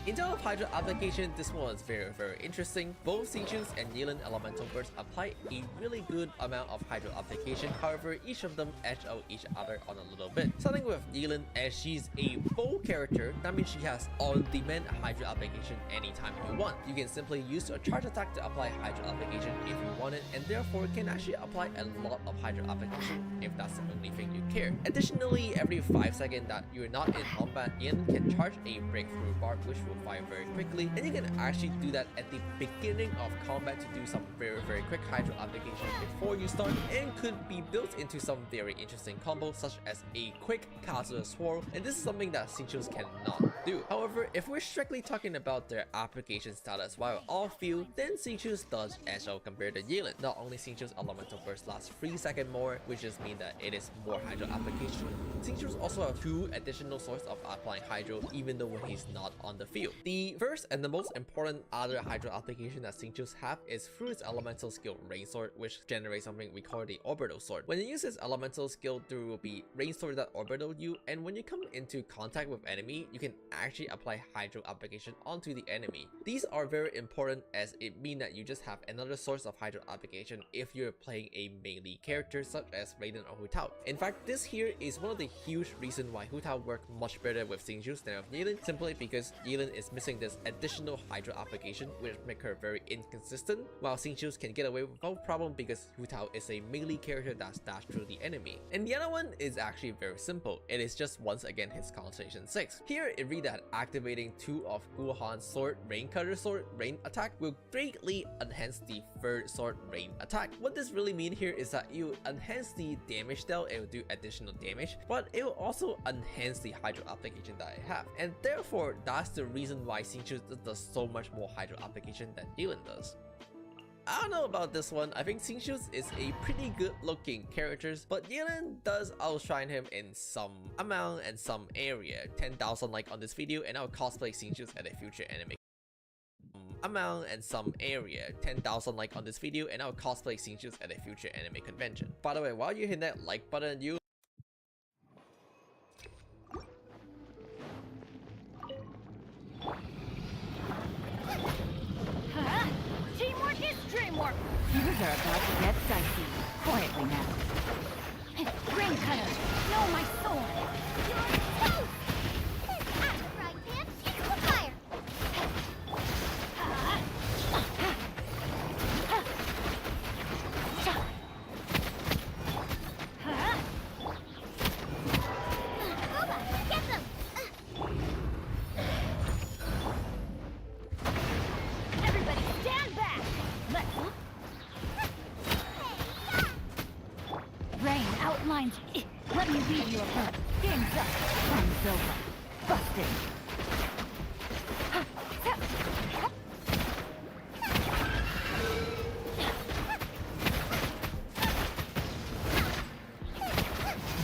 In terms of Hydra application, this one is very interesting. Both Xingqiu's and Yelan elemental birds apply a really good amount of Hydra application, however each of them edge out each other on a little bit. Starting with Yelan, as she's a bow character, that means she has on-demand Hydra application anytime you want. You can simply use a charge attack to apply Hydra application if you want it, and therefore can actually apply a lot of Hydra application if that's the only thing you care. Additionally, every 5 seconds that you're not in combat, Yelan can charge a breakthrough bar, which will fire very quickly, and you can actually do that at the beginning of combat to do some very quick Hydra application before you start, and could be built into some very interesting combos such as a quick Kazuha Swirl, and this is something that Xingqiu's cannot do. However, if we're strictly talking about their application status while all few, then Xingqiu's does edge out compared to Yelan. Not only Xingqiu's elemental burst lasts 3 seconds more, which just means that it is more Hydra application, Xingqiu's also have 2 additional sources of applying Hydro even though when he's not on the field. few. The first and the most important other Hydro application that Xingqius have is through its elemental skill Rain Sword, which generates something we call the Orbital Sword. When you use this elemental skill, there will be Rain Sword that orbital you, and when you come into contact with enemy, you can actually apply Hydro application onto the enemy. These are very important as it means that you just have another source of Hydro application if you're playing a melee character such as Raiden or Hu Tao. In fact, this here is one of the huge reasons why Hu Tao worked much better with Xingqius than with Yelan, simply because Yelan is missing this additional Hydro application which make her very inconsistent, while Xingqius can get away without problem because Hu Tao is a melee character that's dashed through the enemy. And the other one is actually very simple. It is just once again his concentration 6. Here it reads that activating 2 of Guohan's sword Rain Cutter sword rain attack will greatly enhance the third sword rain attack. What this really means here is that you enhance the damage dealt, it will do additional damage, but it will also enhance the Hydro application that I have. And therefore, that's the reason why Xingqius does so much more Hydro application than Yelan does. I don't know about this one. I think Xingqius is a pretty good looking character, but Yelan does outshine him in some amount and some area. 10,000 like on this video and I'll cosplay Xingqius at a future anime amount and some area. 10,000 like on this video and I'll cosplay Xingqius at a future anime convention. By the way, while you hit that like button, you Teamwork is dreamwork! Things are about to get dicey. Quietly now. Rain Cutter! No, my sword! You're toast! That's right, Pam. She's the fire. Boba, get them! Everybody stand back! Let's... Rain outlines... Let me read you a book. Game's up. Time's over. Busted.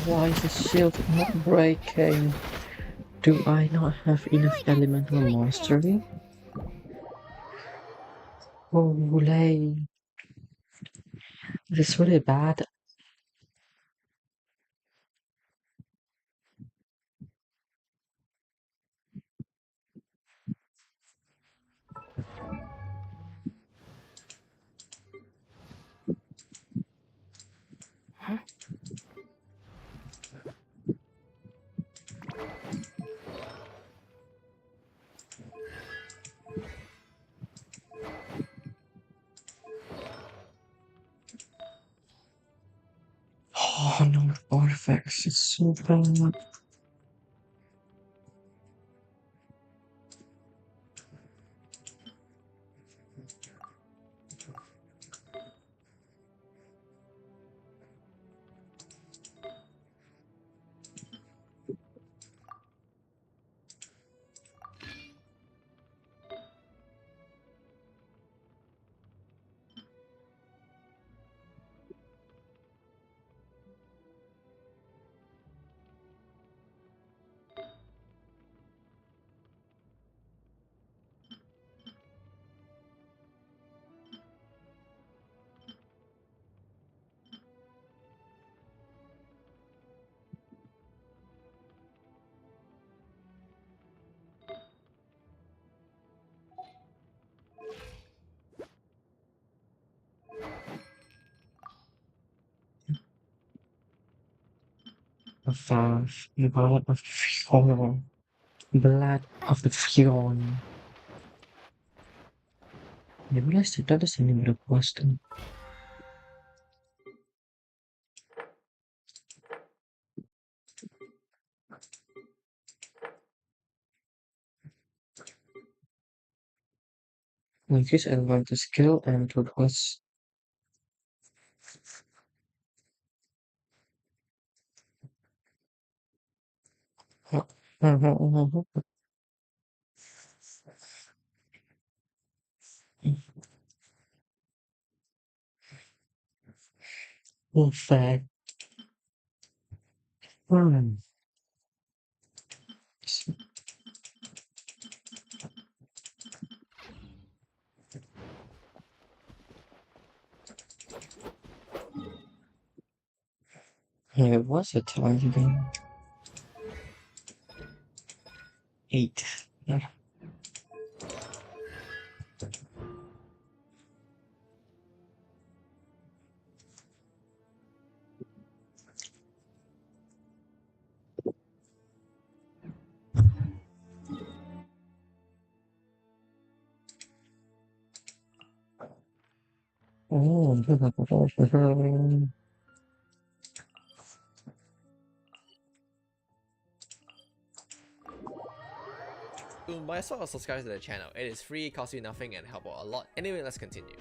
Why is the shield not breaking? Do I not have enough elemental mastery? Holy. This is really bad. Oh no, artifacts, it's so bad. The five, blood of Fion. Blood of the Fion. I realized that that is the name of the Boston. Increase elemental skill and to was in fact Yeah, what's the time again? 8. Yeah. Oh. Might as well subscribe to the channel. It is free, costs you nothing, and help out a lot. Anyway, let's continue.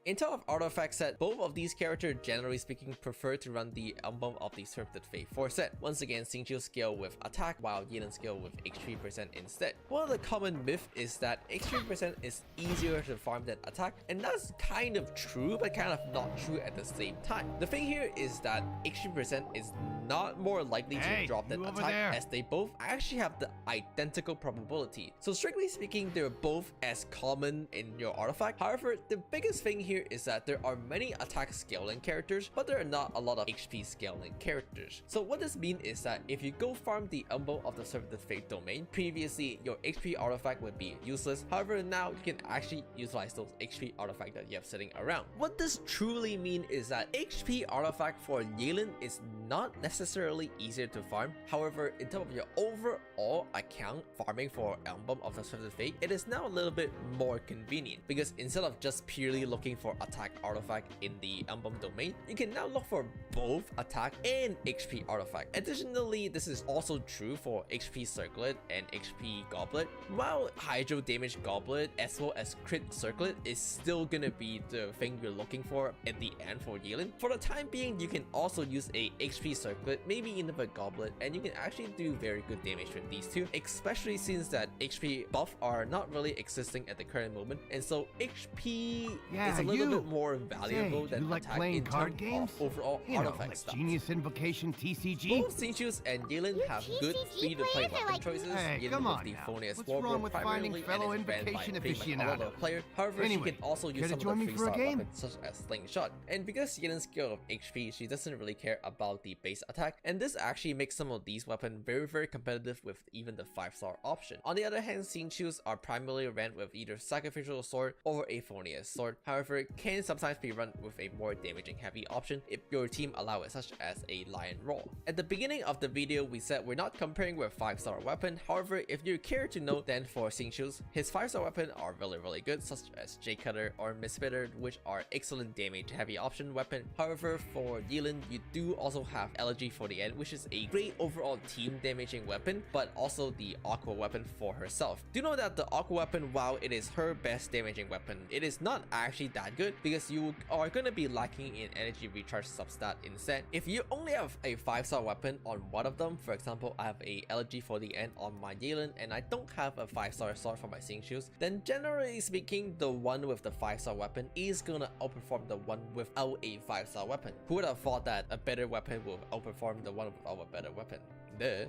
In terms of artifact set, both of these characters, generally speaking, prefer to run the Emblem of the Serpent Fate 4 set. Once again, Xingqiu scale with attack, while Yelan scale with HP% instead. One of the common myth is that HP% is easier to farm than attack, and that's kind of true, but kind of not true at the same time. The thing here is that HP% is not more likely to drop than attack, as they both actually have the identical probability. So strictly speaking, they're both as common in your artifact. However, the biggest thing here is that there are many attack scaling characters, but there are not a lot of HP scaling characters. So what this means is that if you go farm the Emblem of the Serpent Fate domain, previously your HP artifact would be useless. However, now you can actually utilize those HP artifacts that you have sitting around. What this truly means is that HP artifact for Yelan is not necessarily easier to farm. However, in terms of your overall account farming for Emblem of the Serpent Fate, it is now a little bit more convenient, because instead of just purely looking for attack artifact in the Emblem domain, you can now look for both attack and HP artifact. Additionally, this is also true for HP Circlet and HP Goblet. While Hydro Damage Goblet as well as Crit Circlet is still gonna be the thing you're looking for at the end for Yelan, for the time being, you can also use a HP Circlet, maybe in the Goblet, and you can actually do very good damage with these two, especially since that HP buff are not really existing at the current moment, and so HP is a little bit more valuable than like attack playing in card terms games? of overall artifact stuff. Genius Invocation TCG? Both Xingqiu and Yelan have good free-to-play weapon choices. Hey, Yelan come with on the now. Phonius What's Warbird wrong with finding primarily, fellow and is ran by Invocation pretty much a lot aficionados? of player. However, Anyway, she can also use care to some of join the me for a freestyle game? weapons such as Slingshot. And because Yelan's scale of HP, she doesn't really care about the base attack, and this actually makes some of these weapons very competitive with even the 5-star option. On the other hand, Xingqiu's are primarily ran with either Sacrificial Sword or a Phonius Sword. However, it can sometimes be run with a more damaging heavy option if your team allow it, such as a Lion Roar. At the beginning of the video, we said we're not comparing with 5-star weapon. However, if you care to know, then for Xingqiu's, his 5-star weapon are really good, such as J Cutter or Misfitter, which are excellent damage heavy option weapon. However, for Yelan, you do also have Elegy for the End, which is a great overall team damaging weapon, but also the Aqua weapon for herself. Do know that the Aqua weapon, while it is her best damaging weapon, it is not actually that good, because you are gonna be lacking in energy recharge substat instead. If you only have a 5-star weapon on one of them, for example, I have a Elegy for the End on my Yelan and I don't have a 5-star sword for my Xingqiu, then generally speaking, the one with the 5-star weapon is gonna outperform the one without a 5-star weapon. Who would have thought that a better weapon will outperform the one without a better weapon? Duh.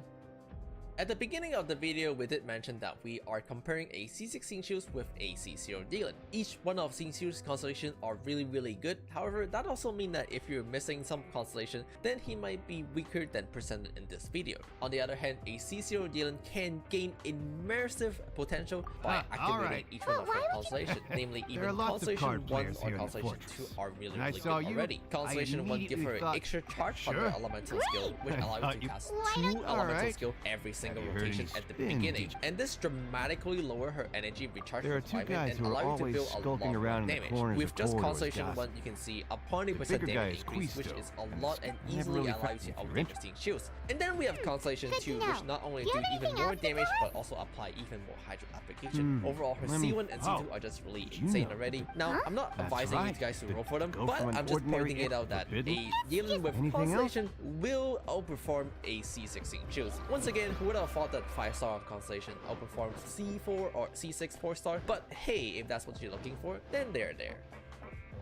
At the beginning of the video, we did mention that we are comparing a C6 Xingqiu with a C0 Yelan. Each one of Xingqiu's constellations are really good. However, that also means that if you're missing some constellation, then he might be weaker than presented in this video. On the other hand, a C0 Yelan can gain immersive potential by activating each one of her constellations. Namely, even Constellation 1 or Constellation 2 are really good already. Constellation 1 give her an extra charge from her elemental skill, which allows you to cast 2 elemental skill every single rotation at the beginning, and this dramatically lower her energy recharge requirement and allow you to build a lot more damage. With just Constellation 1, you can see a 20% damage increase, which is a lot and easily allows you to outrange Xingqiu. And then we have Constellation 2, which not only do even more damage, but also apply even more Hydro application. Overall, her C1 and C2 are just really insane already. Now, I'm not advising you guys to roll for them, but I'm just pointing it out that a Yelan with Constellation will outperform a C6 Xingqiu. Once again, who would have thought that 5-star of Constellation outperforms C4 or C6 4-star? But hey, if that's what you're looking for, then they're there.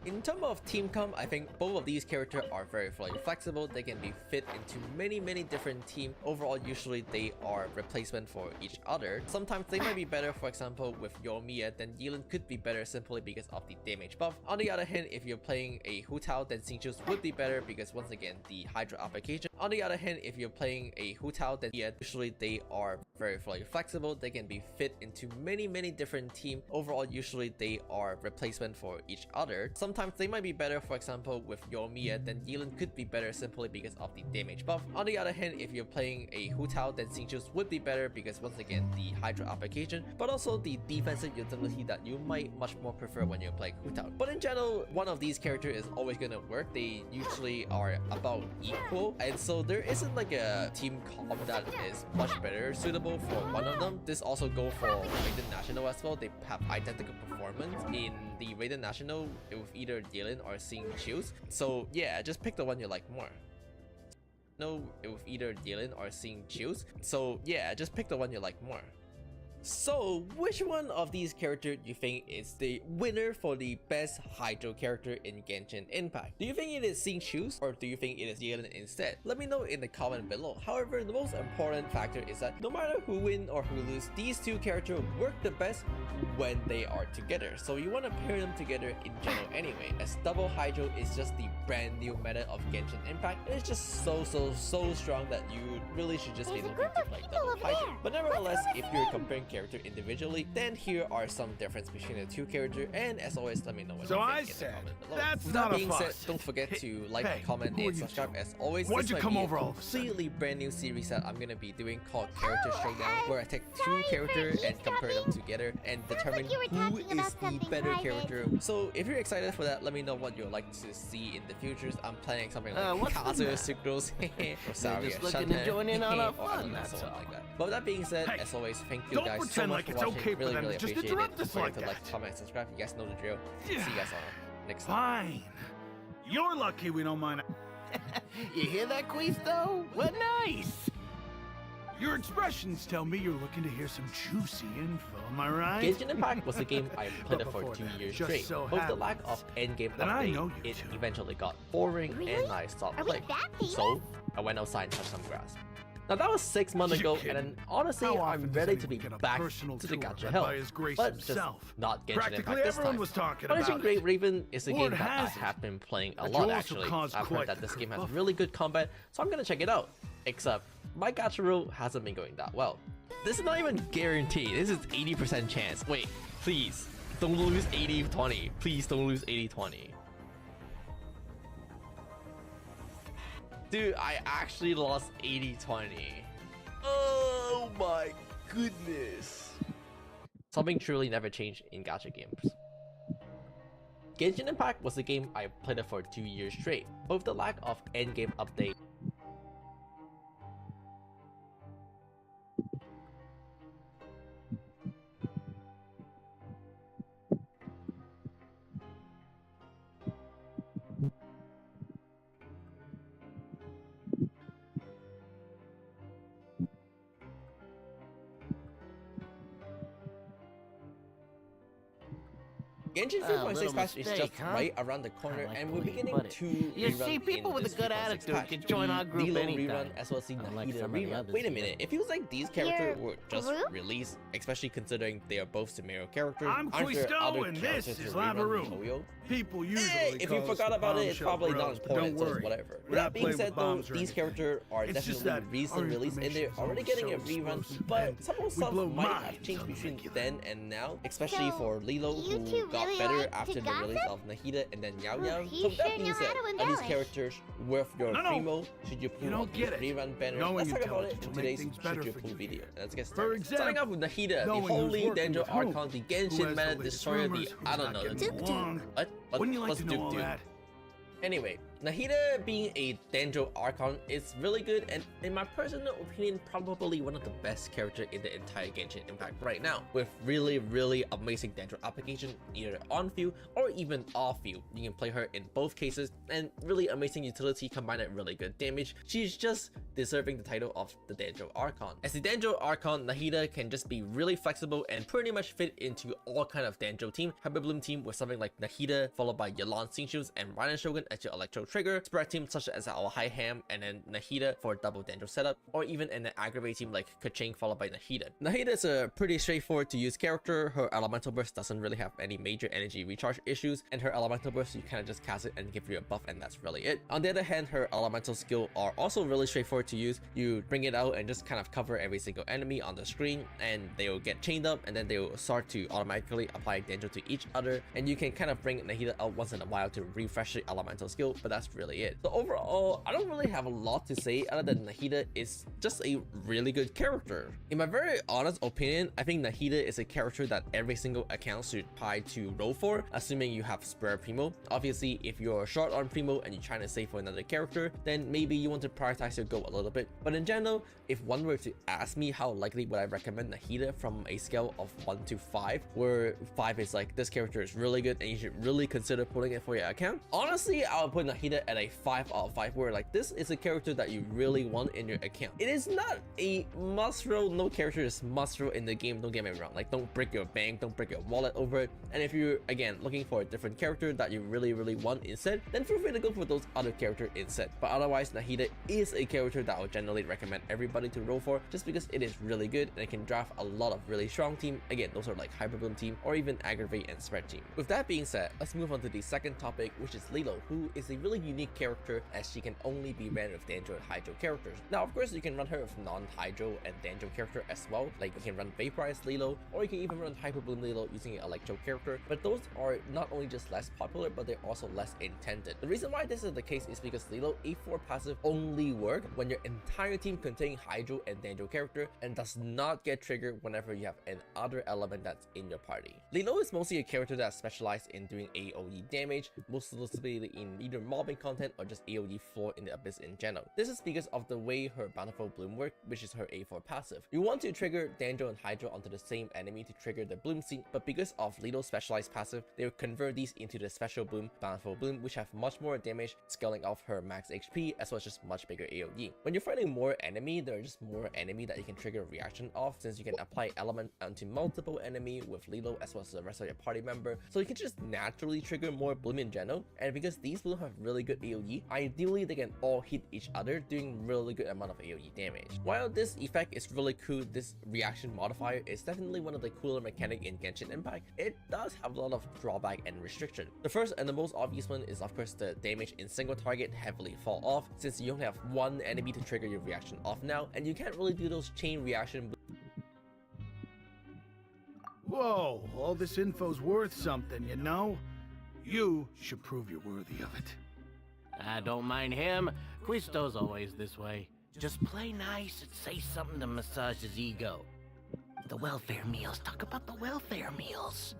In terms of team comp, I think both of these characters are very flexible. They can be fit into many different teams. Overall, usually they are replacement for each other. Sometimes they might be better, for example, with Yoimiya, then Yelan could be better simply because of the damage buff. On the other hand, if you're playing a Hu Tao, then Xingqiu's would be better because once again, the Hydra application. On the other hand, if you're playing a Hu Tao, then usually they are very flexible. They can be fit into many different teams. Overall, usually they are replacement for each other. Sometimes they might be better, for example, with Yoimiya, then Yelan could be better simply because of the damage buff. On the other hand, if you're playing a Hu Tao, then Xingqiu's would be better because once again, the Hydra application, but also the defensive utility that you might much more prefer when you're playing Hu Tao. But in general, one of these characters is always gonna work. They usually are about equal, and so there isn't like a team comp that is much better suitable for one of them. This also goes for Raiden National as well. They have identical performance in the Raiden National with either Yelan or Xingqiu's. So yeah, just pick the one you like more. No, with either Yelan or Xingqiu's. So yeah, just pick the one you like more. So, which one of these characters do you think is the winner for the best Hydro character in Genshin Impact? Do you think it is Xingqiu's or do you think it is Yelan instead? Let me know in the comment below. However, the most important factor is that no matter who win or who lose, these two characters work the best when they are together. So you want to pair them together in general anyway, as double Hydro is just the brand new meta of Genshin Impact. It's just so strong that you really should just be looking to play double Hydro. But nevertheless, if you're comparing character individually, then here are some difference between the two characters, and as always, let me know what you think in the comment below. That's With not that a being fuss. said, don't forget to like, Hey, comment, who are and you subscribe two? as always. Why'd This you might come be over a all of a sudden? completely brand new series that I'm gonna be doing called Character Showdown, where I take two characters and compare them together and determine you were who talking about is the something better private. character. So if you're excited for that, let me know what you'd like to see in the futures. I'm planning something like what's the Kazuya matter? Sucrose, Rosaria, just looking to join in on our or I don't fun, know, that's something all. like that. But with that being said, Hey, as always, thank you don't guys so pretend much like for it's watching. okay for really them to just appreciate interrupt it. us Don't forget like to like, that. comment, and subscribe. You guys know the drill. See you guys on next time. Fine. You're lucky we don't mind. You hear that, Quisto? What nice. Your expressions tell me you're looking to hear some juicy info, am I right? Genshin Impact was a game I played it for before 2 that, years just straight. so Both the lack happens of endgame that I know update, you it two. eventually got boring Really? and I stopped Are we playing. that famous? So I went outside and touched some grass. Now that was 6 months You're ago, kidding. and then honestly, How I'm often does ready to anyone be get a back personal to the tour gacha led hell, by His Grace but just himself? not Genshin Practically Impact this everyone time. was talking Punishing about Great it. Raven is a Word game that I has it have been playing a that lot you also actually. caused I've quite heard that the this game has kerfuffle. really good combat, so I'm gonna check it out. Except my gacha roll hasn't been going that well. This is not even guaranteed. This is 80% chance. Wait, please don't lose 80-20. Please don't lose 80-20. Dude, I actually lost 80-20. Oh my goodness. Something truly never changed in gacha games. Genshin Impact was a game I played it for 2 years straight. Both the lack of endgame update Genshin little 3.6 patch is mistake, just huh? right around the corner, like and the we're way you beginning put it. to You rerun see, people in with a this good 3.6 attitude patch. can join The our group Lilo anytime. rerun as well as the Unlike Nahida some of the rerun. others Wait a here. minute, it feels like these characters Your were just group? released, especially considering they are both Sumeru characters. I'm Aren't there Quisto, other and characters this to is rerun Lavaroon. Mihoyo? People usually If you call us forgot the about it, it's bombshell probably bros, not but important, don't so it's worry. whatever. We're With that not being playing said with though, bombs or these anything. characters are It's just definitely that our recent release and they're information is already always getting a so rerun, explosive, but and some of the we stuff blow might have minds changed on between regular. then and now, especially So, for Lilo, you who two got really better like to after the release gossip? of Nahida and then Yao Well, Yao. you So with that sure being know how said, to are these embellish. characters worth your No, no. primo? Should you pull don't out these get it. rerun banners? Knowing Let's talk about it intelligence in will make today's things Should better You for Pull you video. here. Let's get For started. Starting example, off with Nahida, the knowing who's holy working danger with who, archon, the who Genshin has the meta latest destroyer, rumors, the who's I don't not know. getting along. What? Wouldn't you like What's to know all Duke do? that? Anyway, Nahida being a Danjo Archon is really good, and in my personal opinion, probably one of the best characters in the entire Genshin Impact right now, with really amazing Danjo application either on field or even off field. You can play her in both cases, and really amazing utility combined with really good damage. She's just deserving the title of the Danjo Archon. As the Danjo Archon, Nahida can just be really flexible and pretty much fit into all kind of Danjo team, Hyperbloom team with something like Nahida followed by Yelan Xingqius and Ryan Shogun as your Electro trigger, spread team such as our High Ham and then Nahida for a double Danjo setup, or even in an aggravate team like Kaching followed by Nahida. Nahida is a pretty straightforward to use character. Her elemental burst doesn't really have any major energy recharge issues, and her elemental burst you kind of just cast it and give you a buff, and that's really it. On the other hand, her elemental skill are also really straightforward to use. You bring it out and just kind of cover every single enemy on the screen, and they will get chained up, and then they will start to automatically apply Danjo to each other, and you can kind of bring Nahida out once in a while to refresh the elemental skill, but that's really it. So overall, I don't really have a lot to say other than Nahida is just a really good character. In my very honest opinion, I think Nahida is a character that every single account should try to roll for, assuming you have spare Primo. Obviously, if you're short on Primo and you're trying to save for another character, then maybe you want to prioritize your goal a little bit. But in general, if one were to ask me how likely would I recommend Nahida from a scale of 1 to 5, where 5 is like this character is really good and you should really consider pulling it for your account, honestly I would put Nahida at a 5 out of 5, where like this is a character that you really want in your account. It is not a must roll. No character is must roll in the game, don't get me wrong. Like, don't break your bank, don't break your wallet over it. And if you're again looking for a different character that you really want instead, then feel free to go for those other characters instead. But otherwise, Nahida is a character that I would generally recommend everybody to roll for, just because it is really good and it can draft a lot of really strong team. Again, those are like Hyperbloom team or even Aggravate and Spread team. With that being said, let's move on to the second topic, which is Lilo, who is a really unique character as she can only be ran with Danjo and Hydro characters. Now, of course, you can run her with non-Hydro and Danjo character as well. Like, you can run Vaporize Lilo, or you can even run Hyperbloom Lilo using an Electro character. But those are not only just less popular, but they're also less intended. The reason why this is the case is because Lilo A4 passive only work when your entire team contain Hydro and Danjo character, and does not get triggered whenever you have another element that's in your party. Lilo is mostly a character that's specialized in doing AoE damage, most noticeably in either mobbing content or just AoE floor in the Abyss in general. This is because of the way her Bountiful Bloom work, which is her A4 passive. You want to trigger Danjo and Hydro onto the same enemy to trigger the Bloom scene, but because of Lilo's specialized passive, they will convert these into the special Bloom, Bountiful Bloom, which have much more damage, scaling off her max HP, as well as just much bigger AoE. When you're fighting more enemy, there are just more enemy that you can trigger a reaction off, since you can apply element onto multiple enemy with Lilo as well as the rest of your party member, so you can just naturally trigger more Bloom in general. And because these Bloom have really good AoE, ideally they can all hit each other, doing really good amount of AoE damage. While this effect is really cool, this reaction modifier is definitely one of the cooler mechanic in Genshin Impact. It does have a lot of drawback and restriction. The first and the most obvious one is of course the damage in single target heavily fall off, since you only have one enemy to trigger your reaction off now, and you can't really do those chain reaction. Whoa, all this info's worth something, you know? You should prove you're worthy of it. I don't mind him. Quisto's always this way. Just play nice and say something to massage his ego. The welfare meals. Talk about the welfare meals.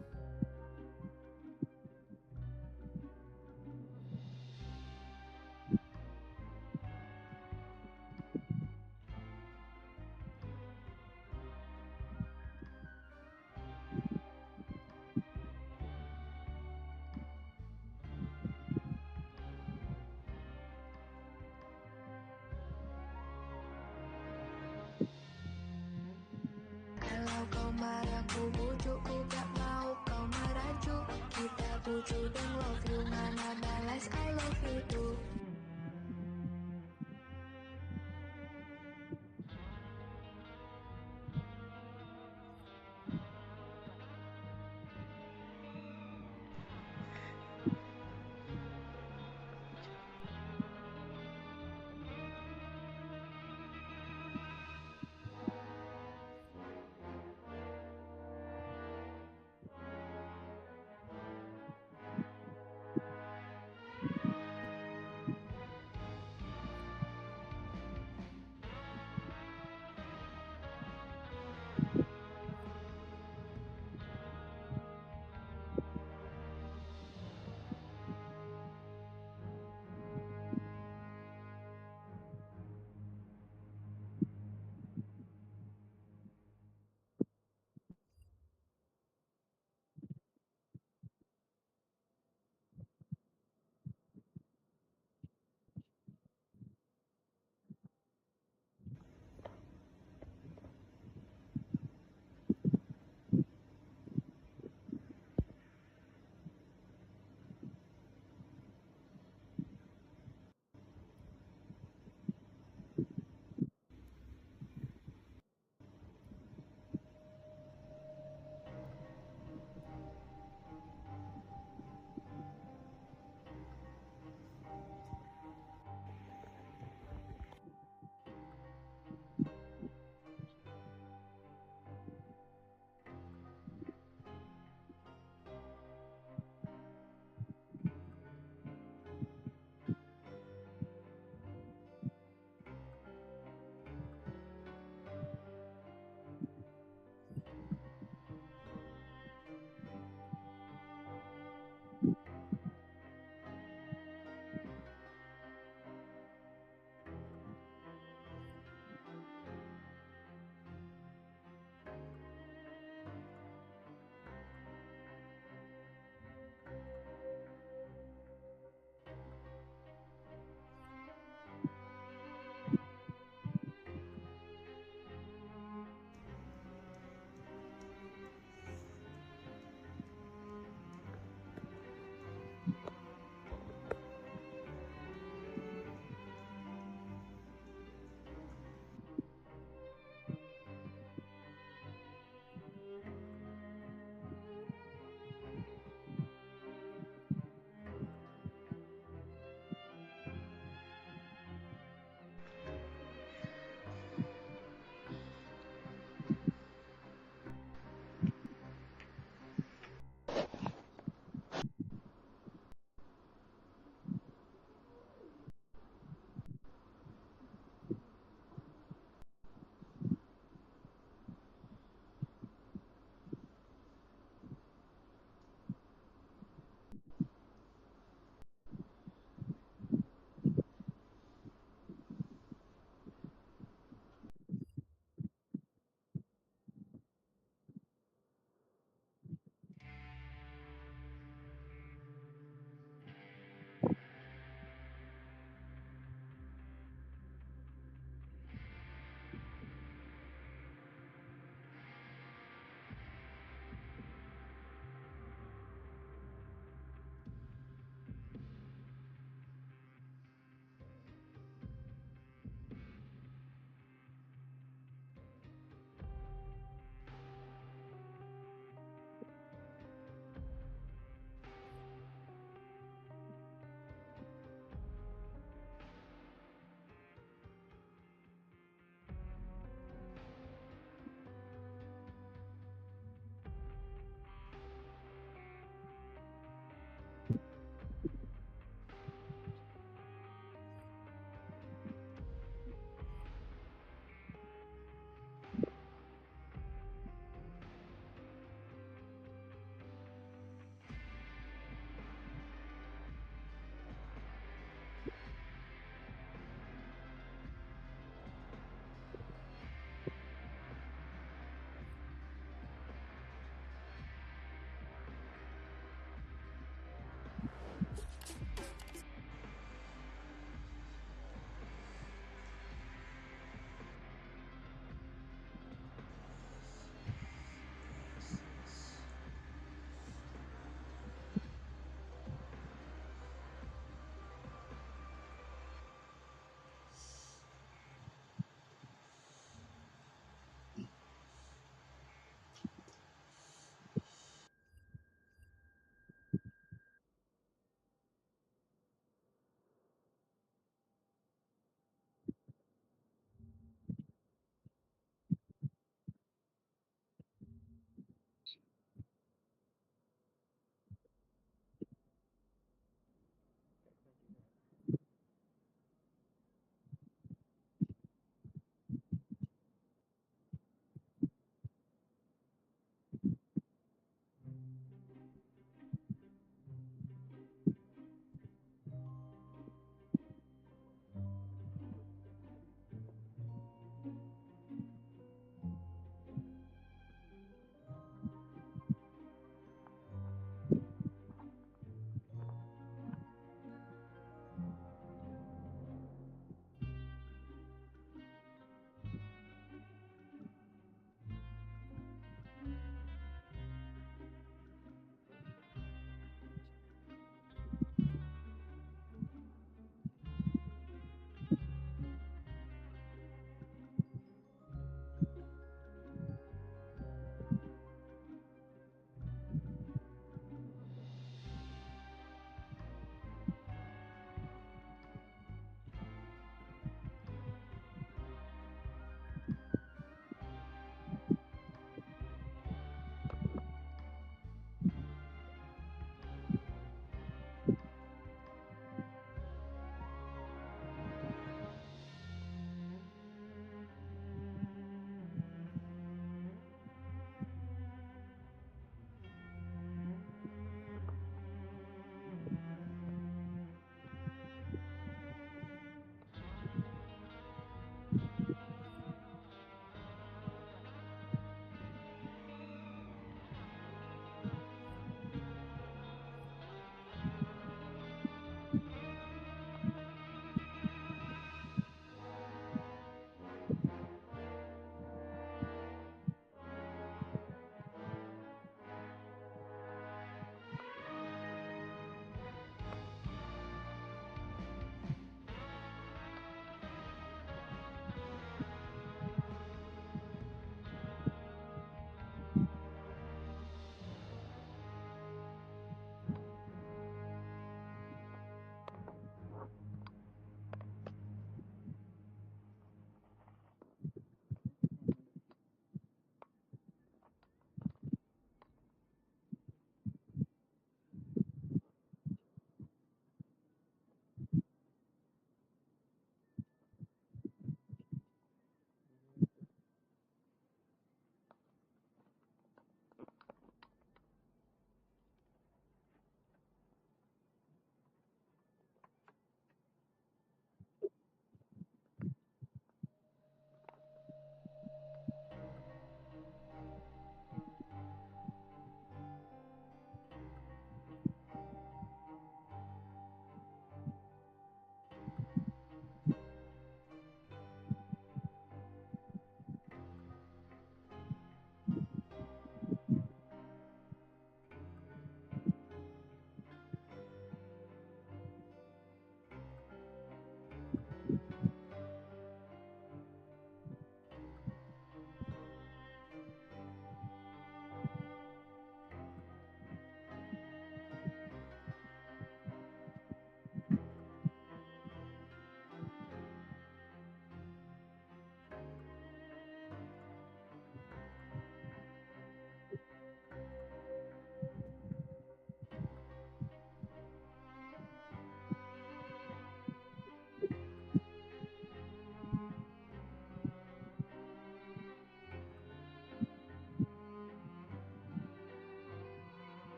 Kalau kau marah ku bujuk, ku gak mau kau merajuk. Kita bujuk dan love you, mana balas I love you too.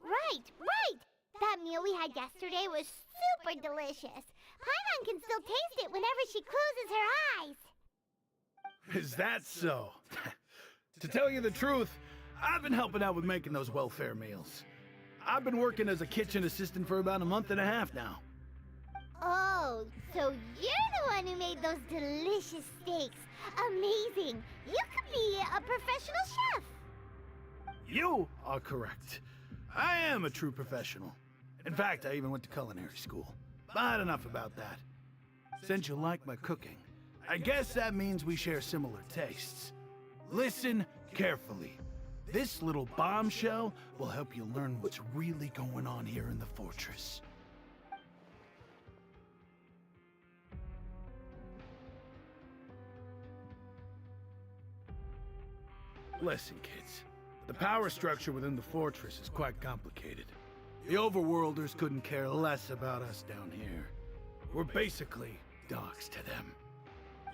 Right. That meal we had yesterday was super delicious. Paimon can still taste it whenever she closes her eyes. Is that so? To tell you the truth, I've been helping out with making those welfare meals. I've been working as a kitchen assistant for about a month and a half now. Oh, so you're the one who made those delicious steaks. Amazing. You could be a professional chef. You are correct. I am a true professional. In fact, I even went to culinary school. But enough about that. Since you like my cooking, I guess that means we share similar tastes. Listen carefully. This little bombshell will help you learn what's really going on here in the fortress. Listen, kids. The power structure within the fortress is quite complicated. The overworlders couldn't care less about us down here. We're basically dogs to them.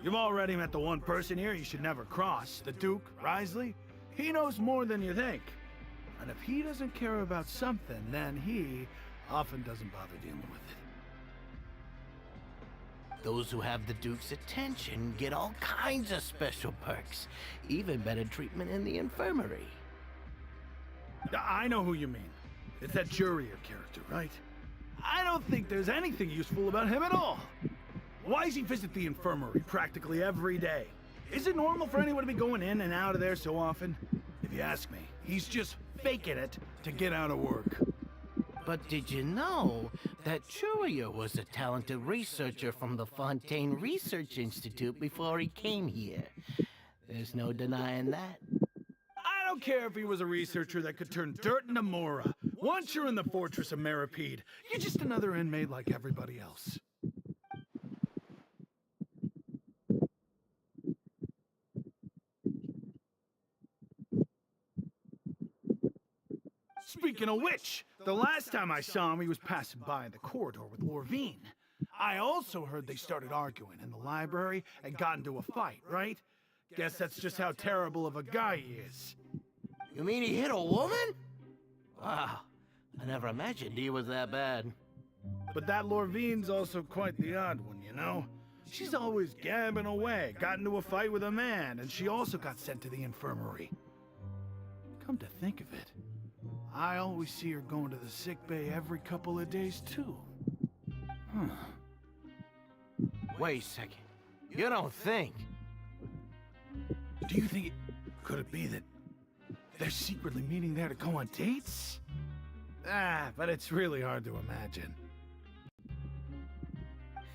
You've already met the one person here you should never cross, the Duke, Risley. He knows more than you think. And if he doesn't care about something, then he often doesn't bother dealing with it. Those who have the Duke's attention get all kinds of special perks, even better treatment in the infirmary. I know who you mean. It's that Jurier character, right? I don't think there's anything useful about him at all. Why does he visit the infirmary practically every day? Is it normal for anyone to be going in and out of there so often? If you ask me, he's just faking it to get out of work. But did you know that Jurier was a talented researcher from the Fontaine Research Institute before he came here? There's no denying that. I don't care if he was a researcher that could turn dirt into Mora. Once you're in the fortress of Meripede, you're just another inmate like everybody else. Speaking of which, the last time I saw him, he was passing by in the corridor with Lorvine. I also heard they started arguing in the library and got into a fight, right? Guess that's just how terrible of a guy he is. You mean he hit a woman? Wow, I never imagined he was that bad. But that Lorvine's also quite the odd one, you know? She's always gabbing away, got into a fight with a man, and she also got sent to the infirmary. Come to think of it, I always see her going to the sick bay every couple of days, too. Wait a second. You don't think? Do you think could it be that they're secretly meeting there to go on dates? But it's really hard to imagine.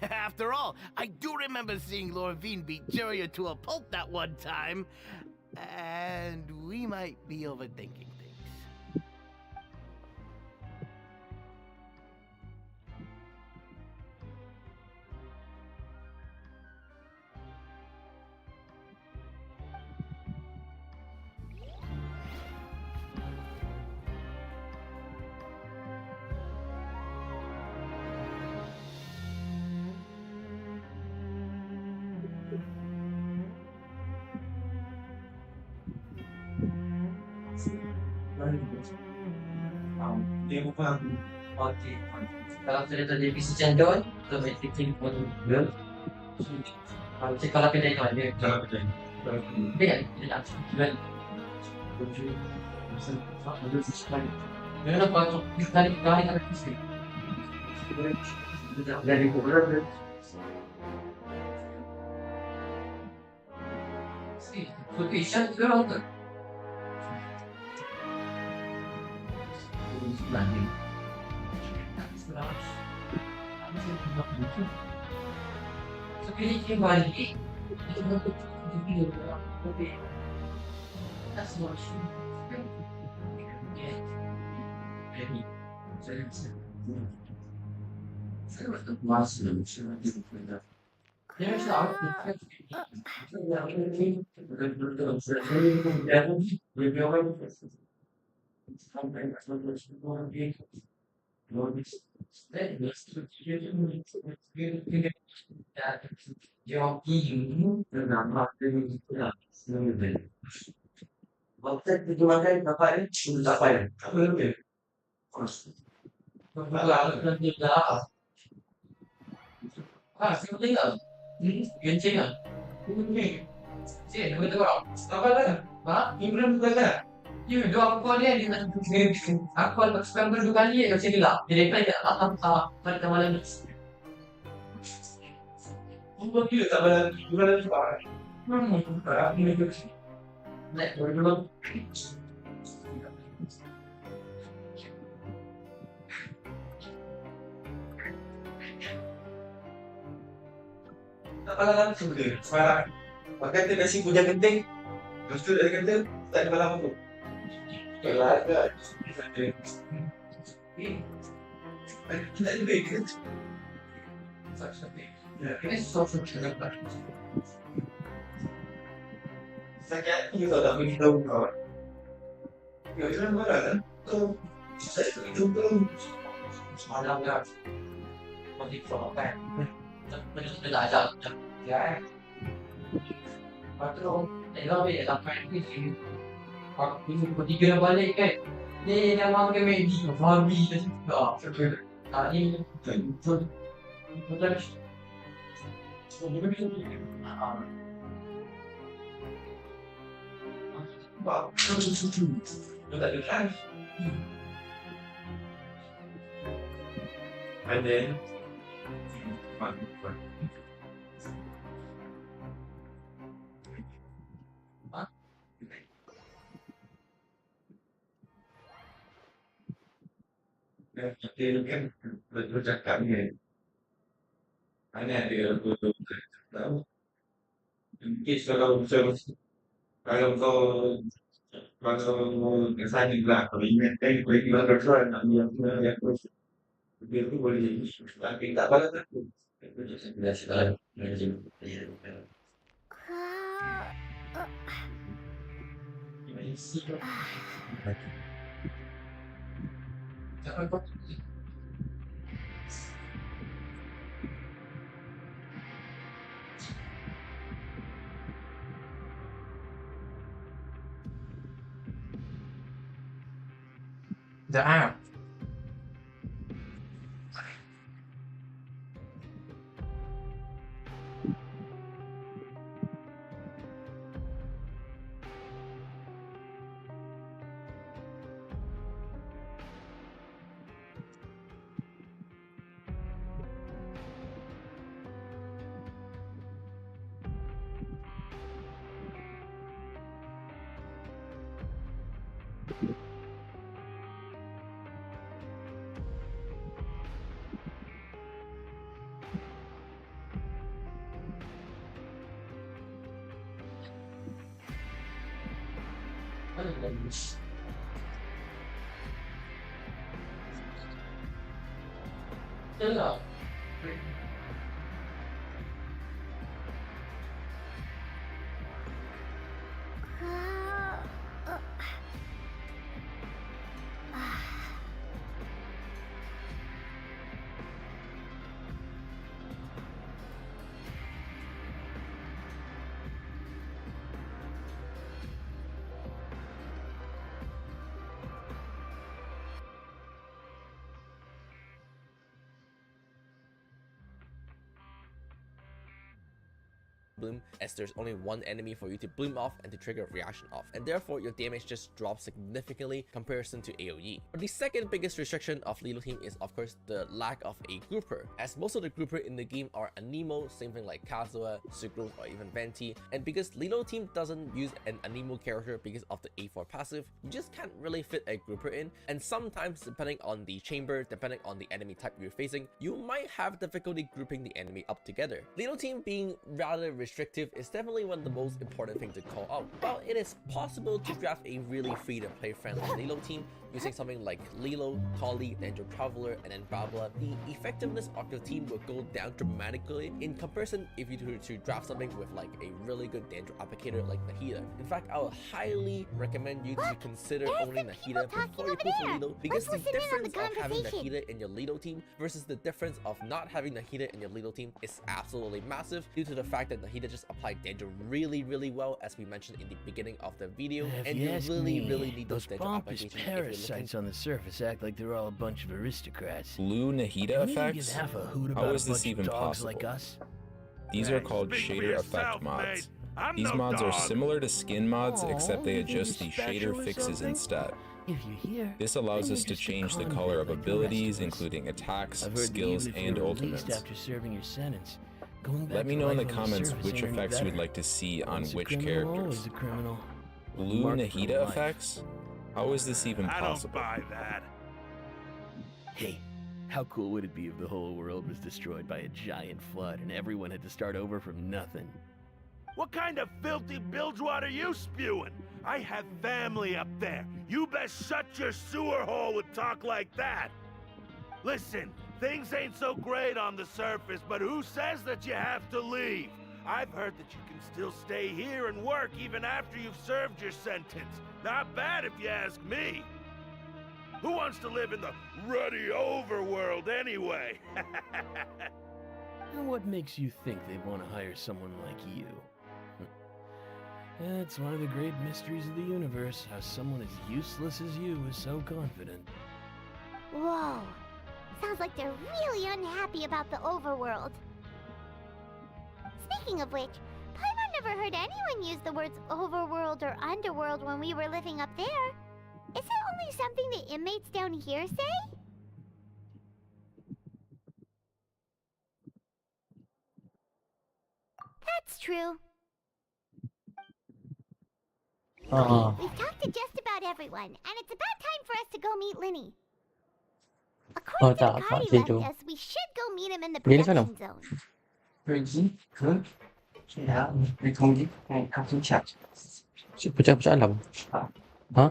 After all, I do remember seeing Lorvine beat Jurier to a pulp that one time. And we might be overthinking things. Hindi ko pa okay. Kalau cerita divisi cendol, atau meeting pun girl. Kalau kalau kita itu ada kalau kita. Dia tidak jual. Tujuh, misal, ada sekali. Mereka kalau sekali ada sih. Dari kubur. Sih, quotation juga untuk landing. So pinigyan balik, ito na ito yung video na okay. That's what she maybe. So the Muslim there's our Genshin ah. Sini, nama tu kau. Apa lah? Imran bukan lah. You dua aku ni di aku ada spam dua kali kat sini lah. Jadi kan tak pada malam ni. Bukan dia tak malam ni. Bukan lagi pak. Ini tu. Naik dulu. Tak malam sudah. Sekarang. Pakai tu nasi puja genting. Lepas tu dia kata tak ada malam tu. Kalau ada. Tak ada baik kan? Ini sesuatu yang tak. Saya kita tak beritahu kawan. Ya, itu mana kan? Saya itu belum semalam kan. Masih kan. Macam dah ajak ya. Patron, tengok dia sampai ni sini. Aku ni bertiga nak balik kan. Ni nama ke Medi, Fabi dah juga. Tak ni betul. Betul. So, dia bisa ni. Bah, tu tak ada kan. And then dia kan bercakap ni. Mana dia betul tahu. Mungkin kalau saya juga kalau ingat boleh juga bersuara nak yang dia tu boleh tapi tak balas aku. Sudah sudah. The app. Hello. Bloom, as there's only one enemy for you to bloom off and to trigger a reaction off, and therefore your damage just drops significantly in comparison to AoE. But the second biggest restriction of Lilo team is of course the lack of a grouper, as most of the grouper in the game are Anemo, same thing like Kazuha, Sugrove, or even Venti, and because Lilo team doesn't use an Anemo character because of the A4 passive, you just can't really fit a grouper in, and sometimes depending on the chamber, depending on the enemy type you're facing, you might have difficulty grouping the enemy up together. Lilo team being rather restrictive is definitely one of the most important things to call out. While it is possible to draft a really free-to-play friendly Lilo team using something like Lilo, Tolly, Danger Traveler, and then Babla, the effectiveness of your team will go down dramatically in comparison if you were to draft something with like a really good Danger applicator like Nahida. In fact, I would highly recommend you to consider owning Nahida before you pull for Lilo, because the difference of having Nahida in your Lilo team versus the difference of not having Nahida in your Lilo team is absolutely massive, due to the fact that Nahida just applied Danger really well, as we mentioned in the beginning of the video, and you really need those Danger applications if you're parasites on the surface act like they're all a bunch of aristocrats. Blue Nahida Can we even effects? give half a hoot How about is a this bunch even of dogs possible? like us? These are called shader effect mods. These mods are similar to skin mods, except they adjust the shader fixes instead. If you're here, This allows then us you're to just a change the convict color of like the rest abilities, of us. including attacks, I've heard that skills, even if and you're released ultimates. after serving your sentence, going back Let me to know in the life on comments surface which ain't any effects you would better. like to see on Once a which criminal, characters. always a criminal. Blue Marked for Nahida life. effects? How is this even possible? buy that. Hey, how cool would it be if the whole world was destroyed by a giant flood and everyone had to start over from nothing? What kind of filthy bilgewater are you spewing? I have family up there. You best shut your sewer hole with talk like that. Listen, things ain't so great on the surface, but who says that you have to leave? I've heard that you can still stay here and work even after you've served your sentence. Not bad if you ask me. Who wants to live in the ruddy overworld anyway? And what makes you think they'd want to hire someone like you? It's one of the great mysteries of the universe, how someone as useless as you is so confident. Whoa. Sounds like they're really unhappy about the overworld. Speaking of which, Paimon never heard anyone use the words overworld or underworld when we were living up there. Is it only something the inmates down here say? That's true. Okay, we've talked to just about everyone, and it's about time for us to go meet Linny. Oh According to tak, the Pak card he left Cidu. us, we should go meet him in the Dia di sana. production zone. Pergi ke pecah-pecah alam. Ha?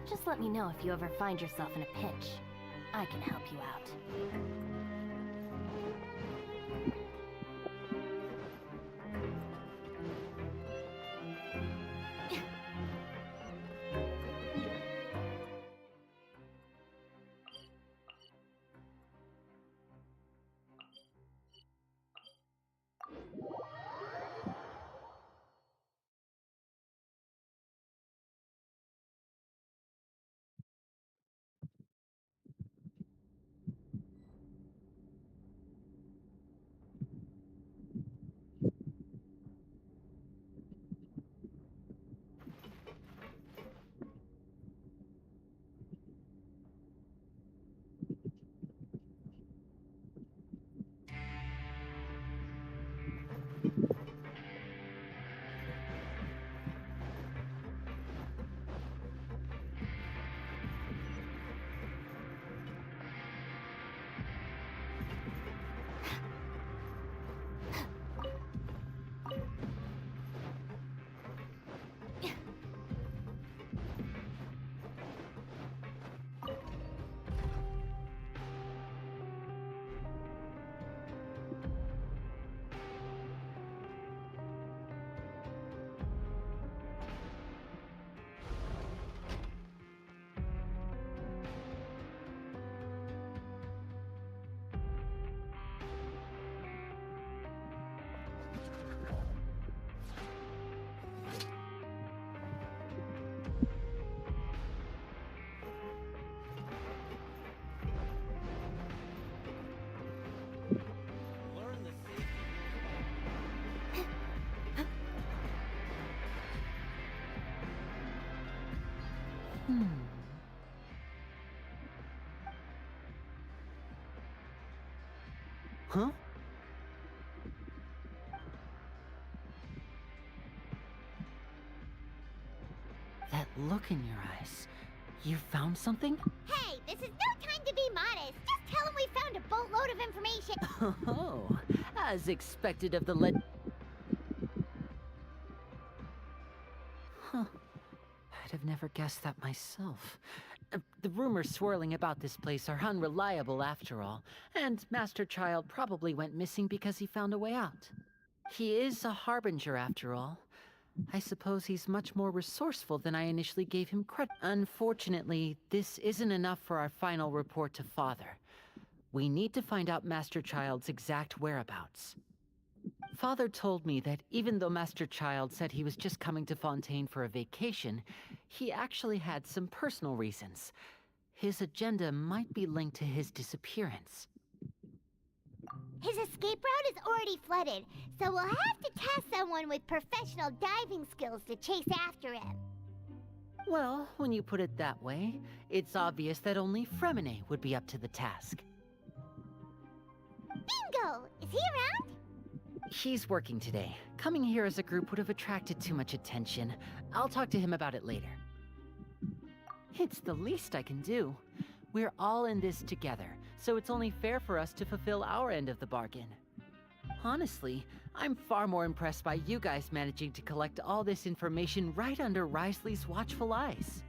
Just let me know if you ever find yourself in a pinch. I can help you out. Huh? That look in your eyes. You found something? Hey, this is no time to be modest. Just tell him we found a boatload of information. Oh, as expected of the Huh. I'd have never guessed that myself. The rumors swirling about this place are unreliable after all, and Master Child probably went missing because he found a way out. He is a harbinger after all. I suppose he's much more resourceful than I initially gave him credit. Unfortunately, this isn't enough for our final report to Father. We need to find out Master Child's exact whereabouts. Father told me that even though Master Child said he was just coming to Fontaine for a vacation, he actually had some personal reasons. His agenda might be linked to his disappearance. His escape route is already flooded, so we'll have to task someone with professional diving skills to chase after him. Well, when you put it that way, it's obvious that only Fremine would be up to the task. Bingo! Is he around? He's working today. Coming here as a group would have attracted too much attention. I'll talk to him about it later. It's the least I can do. We're all in this together, so it's only fair for us to fulfill our end of the bargain. Honestly, I'm far more impressed by you guys managing to collect all this information right under Risley's watchful eyes.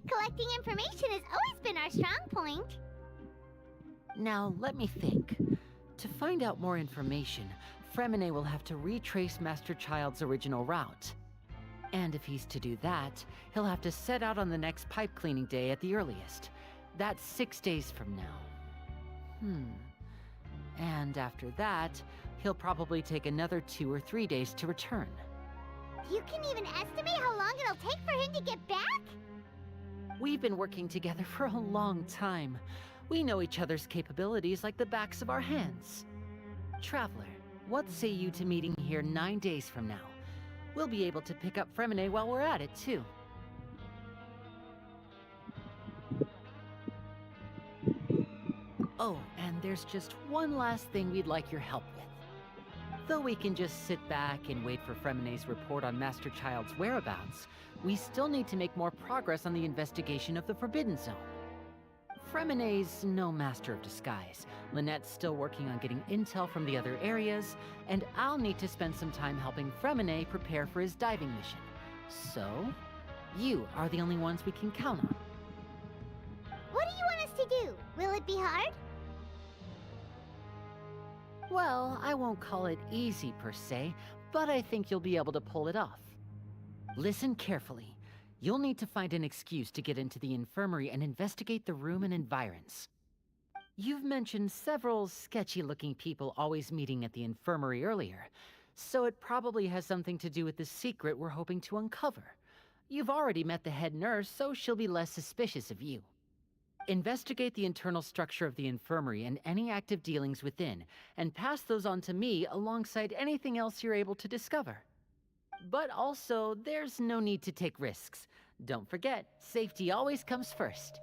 Collecting information has always been our strong point. Now, let me think. To find out more information, Fremine will have to retrace Master Child's original route. And if he's to do that, he'll have to set out on the next pipe cleaning day at the earliest. That's 6 days from now. And after that, he'll probably take another 2 or 3 days to return. You can even estimate how long it'll take for him to get back? We've been working together for a long time. We know each other's capabilities like the backs of our hands. Traveler, what say you to meeting here 9 days from now? We'll be able to pick up Fremine while we're at it, too. Oh, and there's just one last thing we'd like your help with. Though we can just sit back and wait for Fremine's report on Master Child's whereabouts, we still need to make more progress on the investigation of the Forbidden Zone. Fremine's no master of disguise. Lynette's still working on getting intel from the other areas, and I'll need to spend some time helping Fremine prepare for his diving mission. So, you are the only ones we can count on. What do you want us to do? Will it be hard? Well, I won't call it easy per se, but I think you'll be able to pull it off. Listen carefully. You'll need to find an excuse to get into the infirmary and investigate the room and environs. You've mentioned several sketchy-looking people always meeting at the infirmary earlier, so it probably has something to do with the secret we're hoping to uncover. You've already met the head nurse, so she'll be less suspicious of you. Investigate the internal structure of the infirmary and any active dealings within, and pass those on to me alongside anything else you're able to discover. But also, there's no need to take risks. Don't forget, safety always comes first.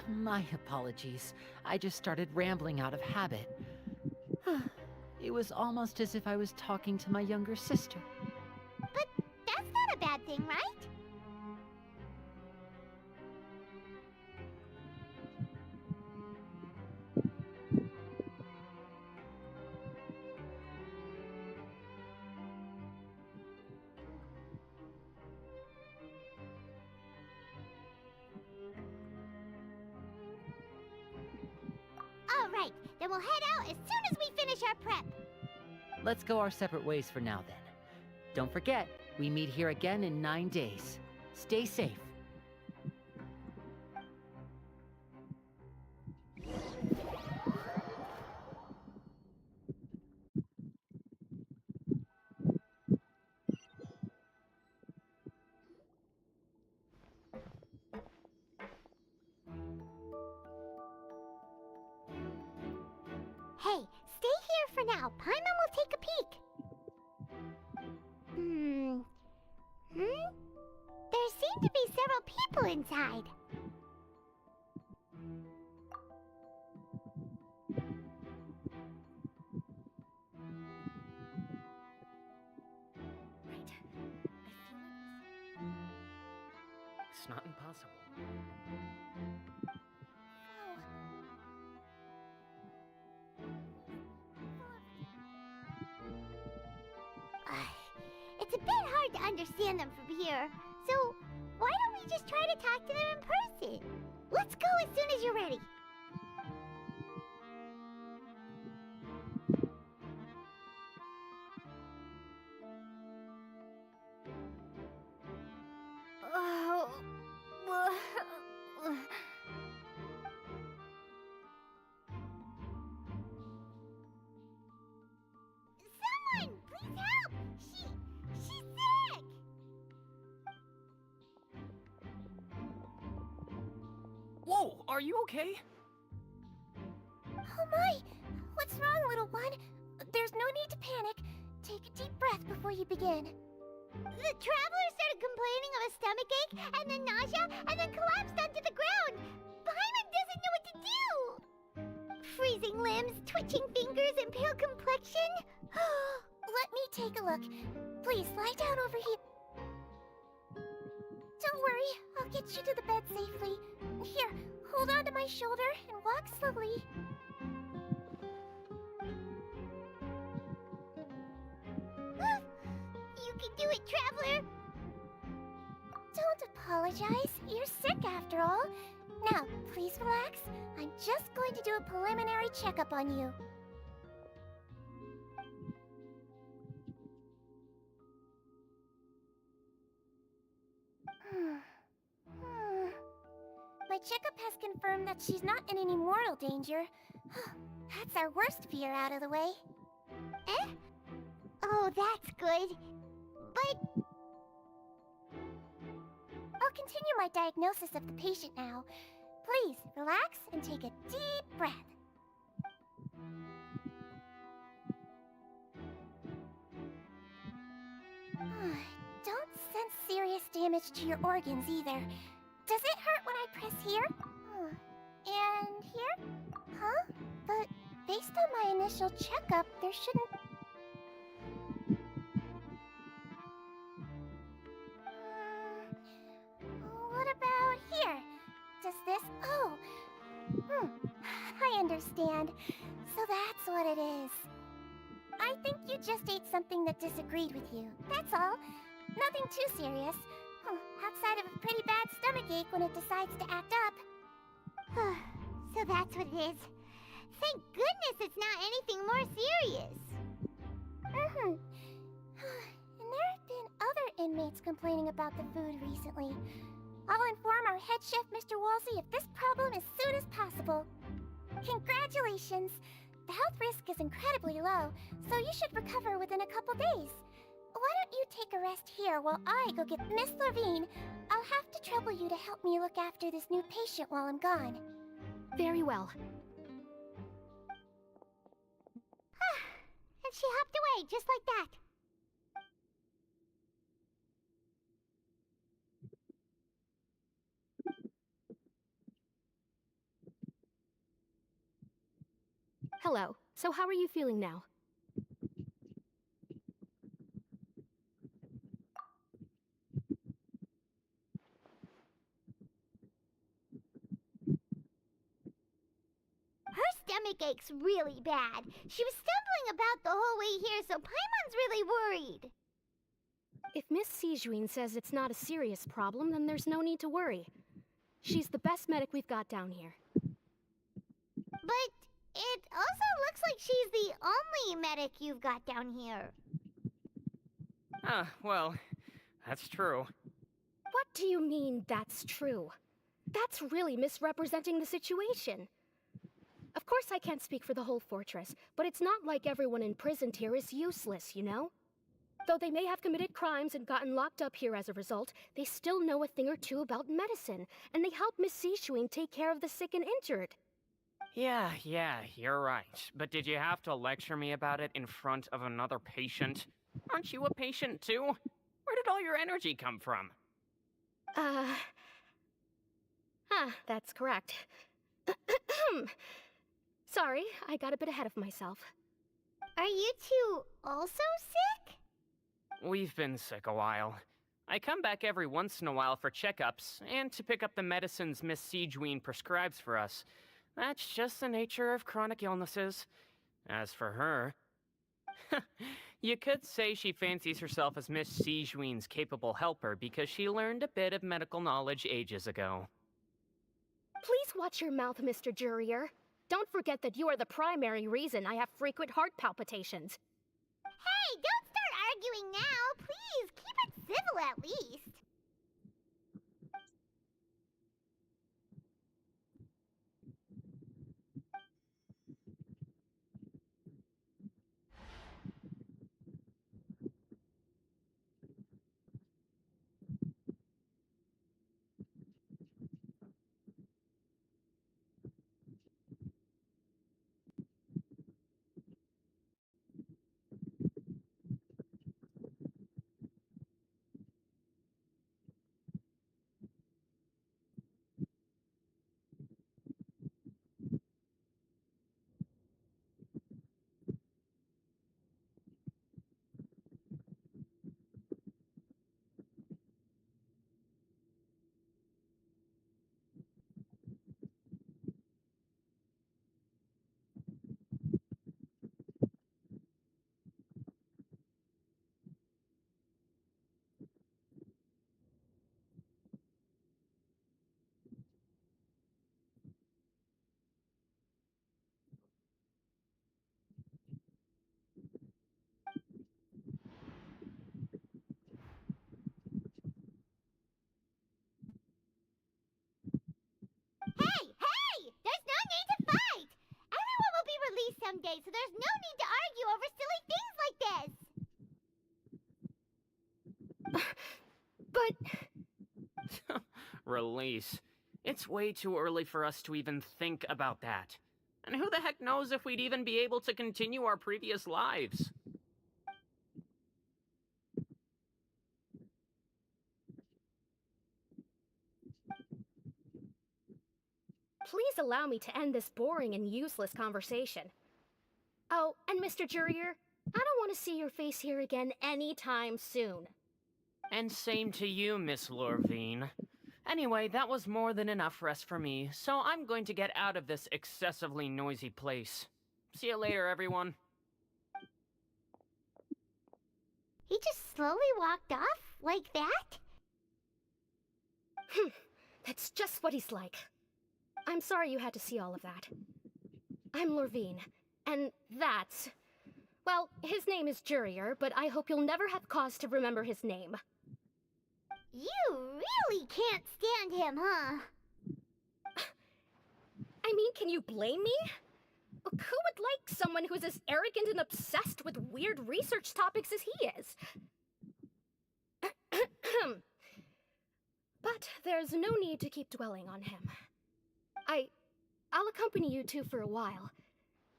My apologies. I just started rambling out of habit. It was almost as if I was talking to my younger sister. But that's not a bad thing, right? All right, Then we'll head out as soon as we finish our prep. Let's go our separate ways for now then. Don't forget, we meet here again in 9 days. Stay safe. Hey, stay here for now. Paimon will take a peek. There seem to be several people inside. It's not impossible. It's a bit hard to understand them from here, so why don't we just try to talk to them in person? Let's go as soon as you're ready. Someone, please help! She's sick! Whoa, are you okay? Oh my! What's wrong, little one? There's no need to panic. Take a deep breath before you begin. The traveler started complaining of a stomachache, and then nausea, and then collapsed onto the ground. Paimon doesn't know what to do! Freezing limbs, twitching fingers, and pale complexion? Let me take a look. Please, lie down over here. Don't worry, I'll get you to the bed safely. Here, hold on to my shoulder and walk slowly. You can do it, Traveler! Don't apologize. You're sick after all. Now, please relax. I'm just going to do a preliminary checkup on you. My checkup has confirmed that she's not in any mortal danger. That's our worst fear out of the way. Eh? Oh, that's good. But I'll continue my diagnosis of the patient now. Please, relax and take a deep breath. Don't sense serious damage to your organs either. Does it hurt when I press here? And here? Huh? But based on my initial checkup, there shouldn't... What about here? Does this... Oh! I understand. So that's what it is. I think you just ate something that disagreed with you. That's all. Nothing too serious. Outside of a pretty bad stomachache when it decides to act up. So that's what it is. Thank goodness it's not anything more serious. And there have been other inmates complaining about the food recently. I'll inform our head chef, Mr. Wolsey, of this problem as soon as possible. Congratulations! The health risk is incredibly low, so you should recover within a couple days. Why don't you take a rest here while I go get Miss Levine? I'll have to trouble you to help me look after this new patient while I'm gone. Very well. And she hopped away just like that. Hello. So how are you feeling now? Her stomach ache's really bad. She was stumbling about the whole way here, so Paimon's really worried. If Miss Sijuin says it's not a serious problem, then there's no need to worry. She's the best medic we've got down here. But It also looks like she's the only medic you've got down here. Well, that's true. What do you mean, that's true? That's really misrepresenting the situation. Of course I can't speak for the whole fortress, but it's not like everyone imprisoned here is useless, you know? Though they may have committed crimes and gotten locked up here as a result, they still know a thing or two about medicine, and they help Miss Sishuin take care of the sick and injured. Yeah, you're right. But did you have to lecture me about it in front of another patient? Aren't you a patient too? Where did all your energy come from? That's correct. Sorry, I got a bit ahead of myself. Are you two also sick? We've been sick a while. I come back every once in a while for checkups, and to pick up the medicines Miss Siegewein prescribes for us. That's just the nature of chronic illnesses. As for her... you could say she fancies herself as Miss Siegewein's capable helper because she learned a bit of medical knowledge ages ago. Please watch your mouth, Mr. Jurier. Don't forget that you are the primary reason I have frequent heart palpitations. Hey, don't start arguing now! Please, keep it civil at least! Hey! There's no need to fight! Everyone will be released someday, so there's no need to argue over silly things like this! But... Release. It's way too early for us to even think about that. And who the heck knows if we'd even be able to continue our previous lives? Please allow me to end this boring and useless conversation. Oh, and Mr. Jurier, I don't want to see your face here again anytime soon. And same to you, Miss Lorvine. Anyway, that was more than enough rest for me, so I'm going to get out of this excessively noisy place. See you later, everyone. He just slowly walked off like that? That's just what he's like. I'm sorry you had to see all of that. I'm Lorvine, and that's... Well, his name is Jurier, but I hope you'll never have cause to remember his name. You really can't stand him, huh? I mean, can you blame me? Who would like someone who's as arrogant and obsessed with weird research topics as he is? But there's no need to keep dwelling on him. I'll accompany you two for a while.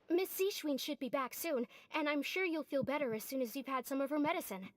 Miss Sishuin should be back soon, and I'm sure you'll feel better as soon as you've had some of her medicine.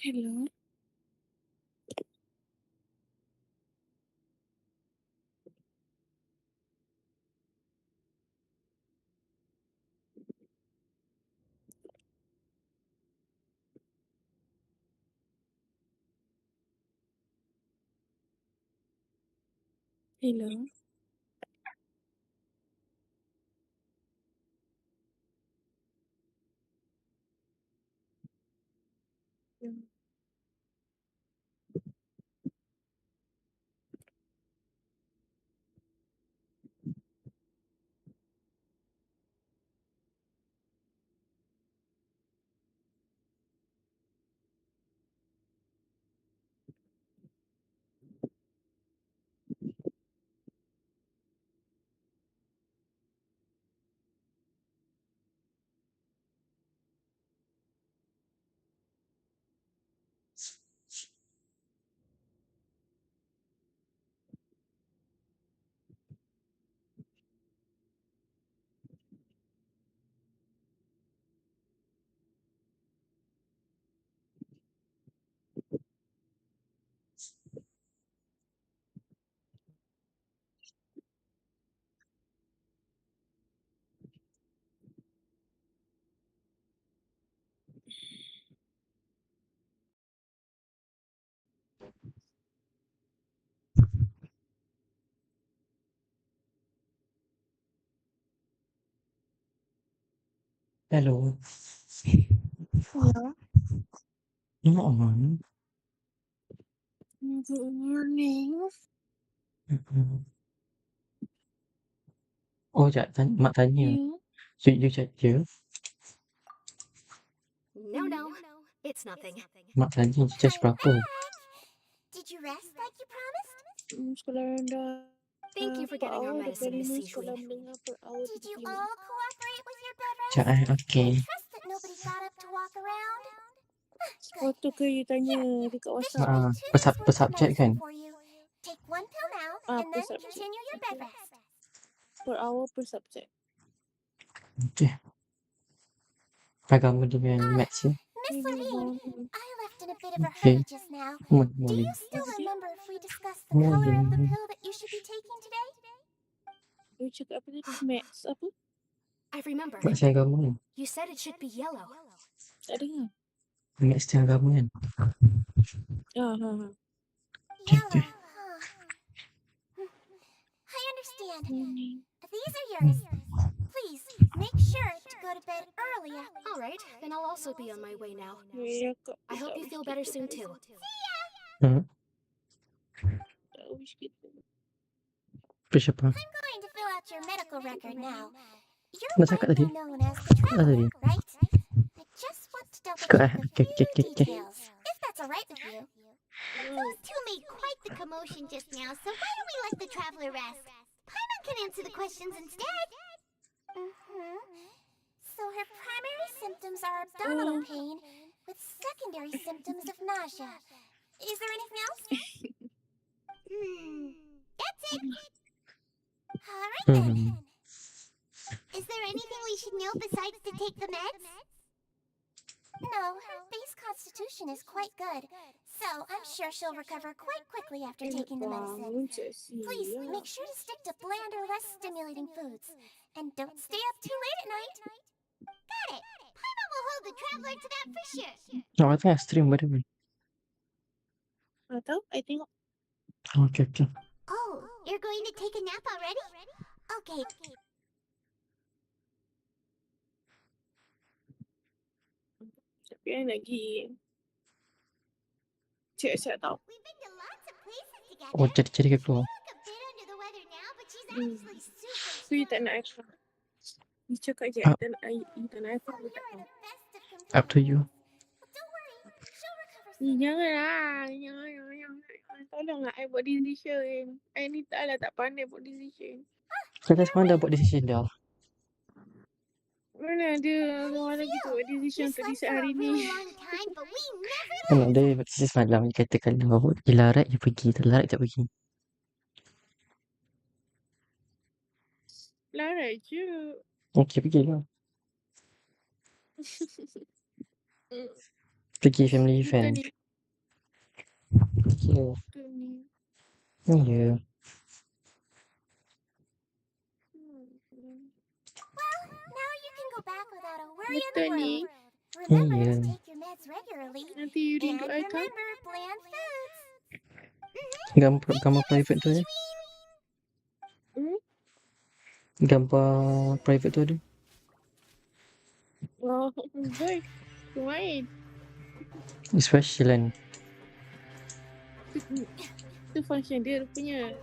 Hello. Hello. Mm. Hello. Hello. Noon. Good morning. Oh, jap, mak tanya. Yeah. You je? No, it's nothing. Mak tanya you charge berapa? Did you rest like you promised? Sekolah rendah Thank you for per getting our hour medicine, daripada Miss 5 Sijuin. sekolah menengah per hour Did you 35 all minit. cooperate with your bed rest? Jap okay. I trust that nobody got up to walk around. Waktu ke you tanya dekat This should WhatsApp? be 2 days Per worth of subjek kan? medicine for you. Take 1 pill now, and Per then subjek. continue your bed rest. Per hour per subjek. Okay. Agama dengan maths ya. Miss Good Levine, morning. I left an bit of a Okay. hurry just now. Do Morning. you still remember if we discussed the color of the Morning. pill that you should be taking today? You cakap apa tadi? Max apa? I remember. Mak saya agama kan? You said it should be yellow. Tak dengar. Mak saya agama kan? Yellow, huh? I understand. These are yours. Please, make sure to go to bed early. All right, then I'll also be on my way now. Ya, kak. I hope you feel better soon too. Hmm. Apa siapa? I'm going to fill out your medical record now. You're Nak cakap tadi? widely known as the Cakap tadi? traveler, right? I just want to double Cakap check a Okay. few details, if that's all right with you. Those two made quite the commotion just now, so why don't we let the traveler rest? Paimon can answer the questions instead. So her primary symptoms are abdominal pain with secondary symptoms of nausea. Is there anything else? That's it. All right then. Is there anything we should know besides to take the meds? No, her base constitution is quite good, so I'm sure she'll recover quite quickly after taking the medicine. Please make sure to stick to bland or less stimulating foods, and don't stay up too late at night. Got it. Paimon will hold the traveler to that for sure. Nak tengah stream pada ni. Tak tahu, I tengok. Okay. Oh, you're going to take a nap already? Okay. Tapi I nak pergi siap-siap tau. We've been to lots of places together. Oh, jadi ke keluar? A bit under the weather now, but she's actually super So, you tak nak iPhone? You cakap je, Ah. you tak nak iPhone, you tak nak. Up to you. Janganlah. Tolonglah I buat decision. I ni tak pandai buat decision. Kita semua dah buat decision dah. Mana ada orang lagi tu buat decision untuk decide hari ni. Mana ada buat decision semalam. Dia kata kalau dia larat, dia pergi. Tak larat, tak pergi. Larat je. Okay, pergilah. Pergi family event. Ya. Ya. Now you can go back without a worry in the Betul ni. world. Remember Iya. to take your meds regularly. Nanti you And rindu I kan? remember bland foods. Gambar private tu ada. Gambar private tu ada. Oh, baik. Main. Special kan. Itu function dia rupanya.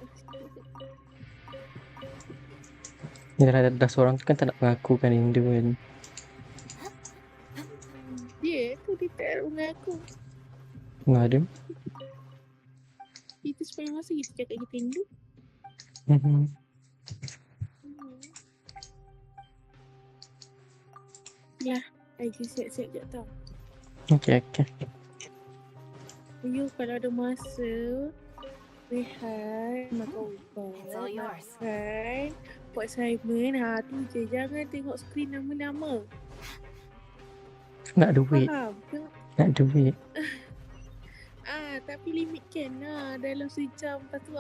Dia dah seorang tu kan tak nak mengaku kan rindu kan. Dia tu dia tak mengaku. Nggak ada. Itu sepanjang masa kita cakap kita rindu. Ya, I just siap-siap je tau. Okay. You kalau ada masa rehat, makan ubat, It's all yours. makan, buat assignment, tu je. Jangan tengok skrin nama-nama. Nak duit. Faham? Nak duit. Tapi limitkan lah dalam sejam. Lepas tu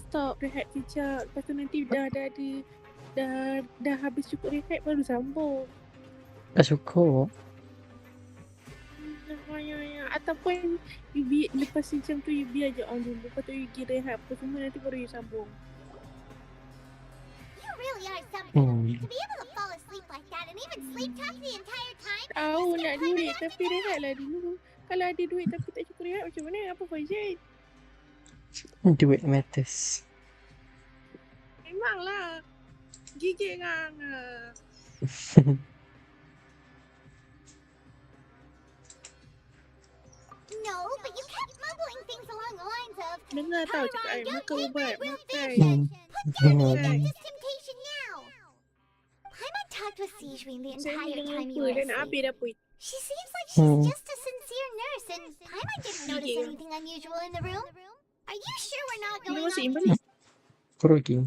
stop, rehat sekejap. Lepas tu nanti dah habis cukup rehat baru sambung. Tak syukur. Ya. Ataupun lepas sejam tu you biar je on dulu. Lepas tu you pergi rehat. Lepas semua nanti baru you sambung. You really are something. To be able to fall asleep like that and even sleep talk the entire time. Tahu nak duit tapi rehatlah dulu. Kalau ada duit tapi tak cukup rehat macam mana? Apa function? Duit matters. Memanglah. Gigit kan. No, but you kept mumbling things along the lines of Dengar tau cakap I makan ubat. Makan. Put down your practice temptation now. Paimon talked with Sijwin the Saya entire dengar time apa? you were Dah nak asleep. habis dah pun. She seems like she's just a sincere nurse, and Paimon didn't notice Yeah. anything unusual in the room. Are you sure we're not Dia going masuk on? balik. Pergi.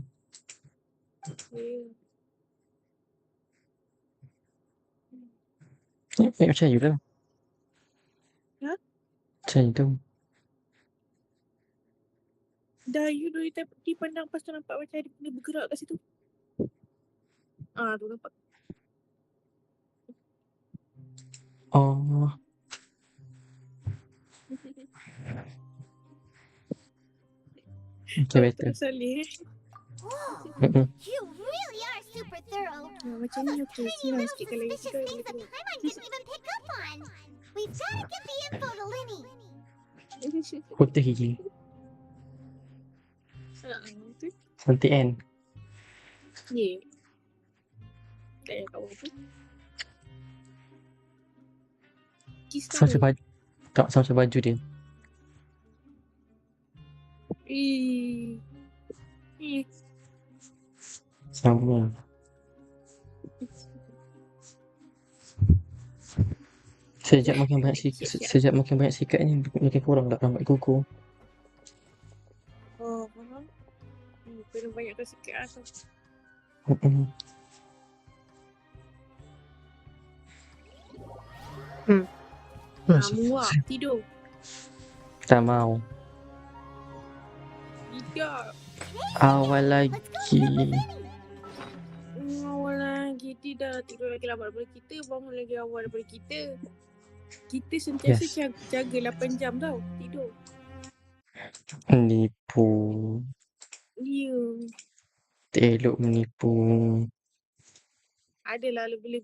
Macam you lah. Ha? Macam tu. Dah you dari tadi pandang lepas tu nampak macam ada benda bergerak kat situ. Tu nampak. Oh. Okay, better. Terus salih Mm-mm. You really are super thorough. macam All ni those aku tiny siram little sikit kalau you suspicious things that Paimon didn't even pick up on. We've gotta get the info to Linny. Putih gigi. tu. Cantik kan? Yeah. Tak payah kat apa. Kiss Sama macam tahu. baju. Tak, sama macam baju dia. Sama. Sejak makin banyak sikat ni makin kurang tak rambut kuku. Faham. Kena banyakkan sikit lah tu. Muak tidur. Tak mau. Tidak. Awal lagi. Awal lagi. Tidak. Tidur lagi lambat daripada kita. Bangun lagi awal daripada kita. Kita sentiasa jaga 8 jam tau. Tidur. Menipu. Ya. Tak elok menipu. Adalah lebih-lebih.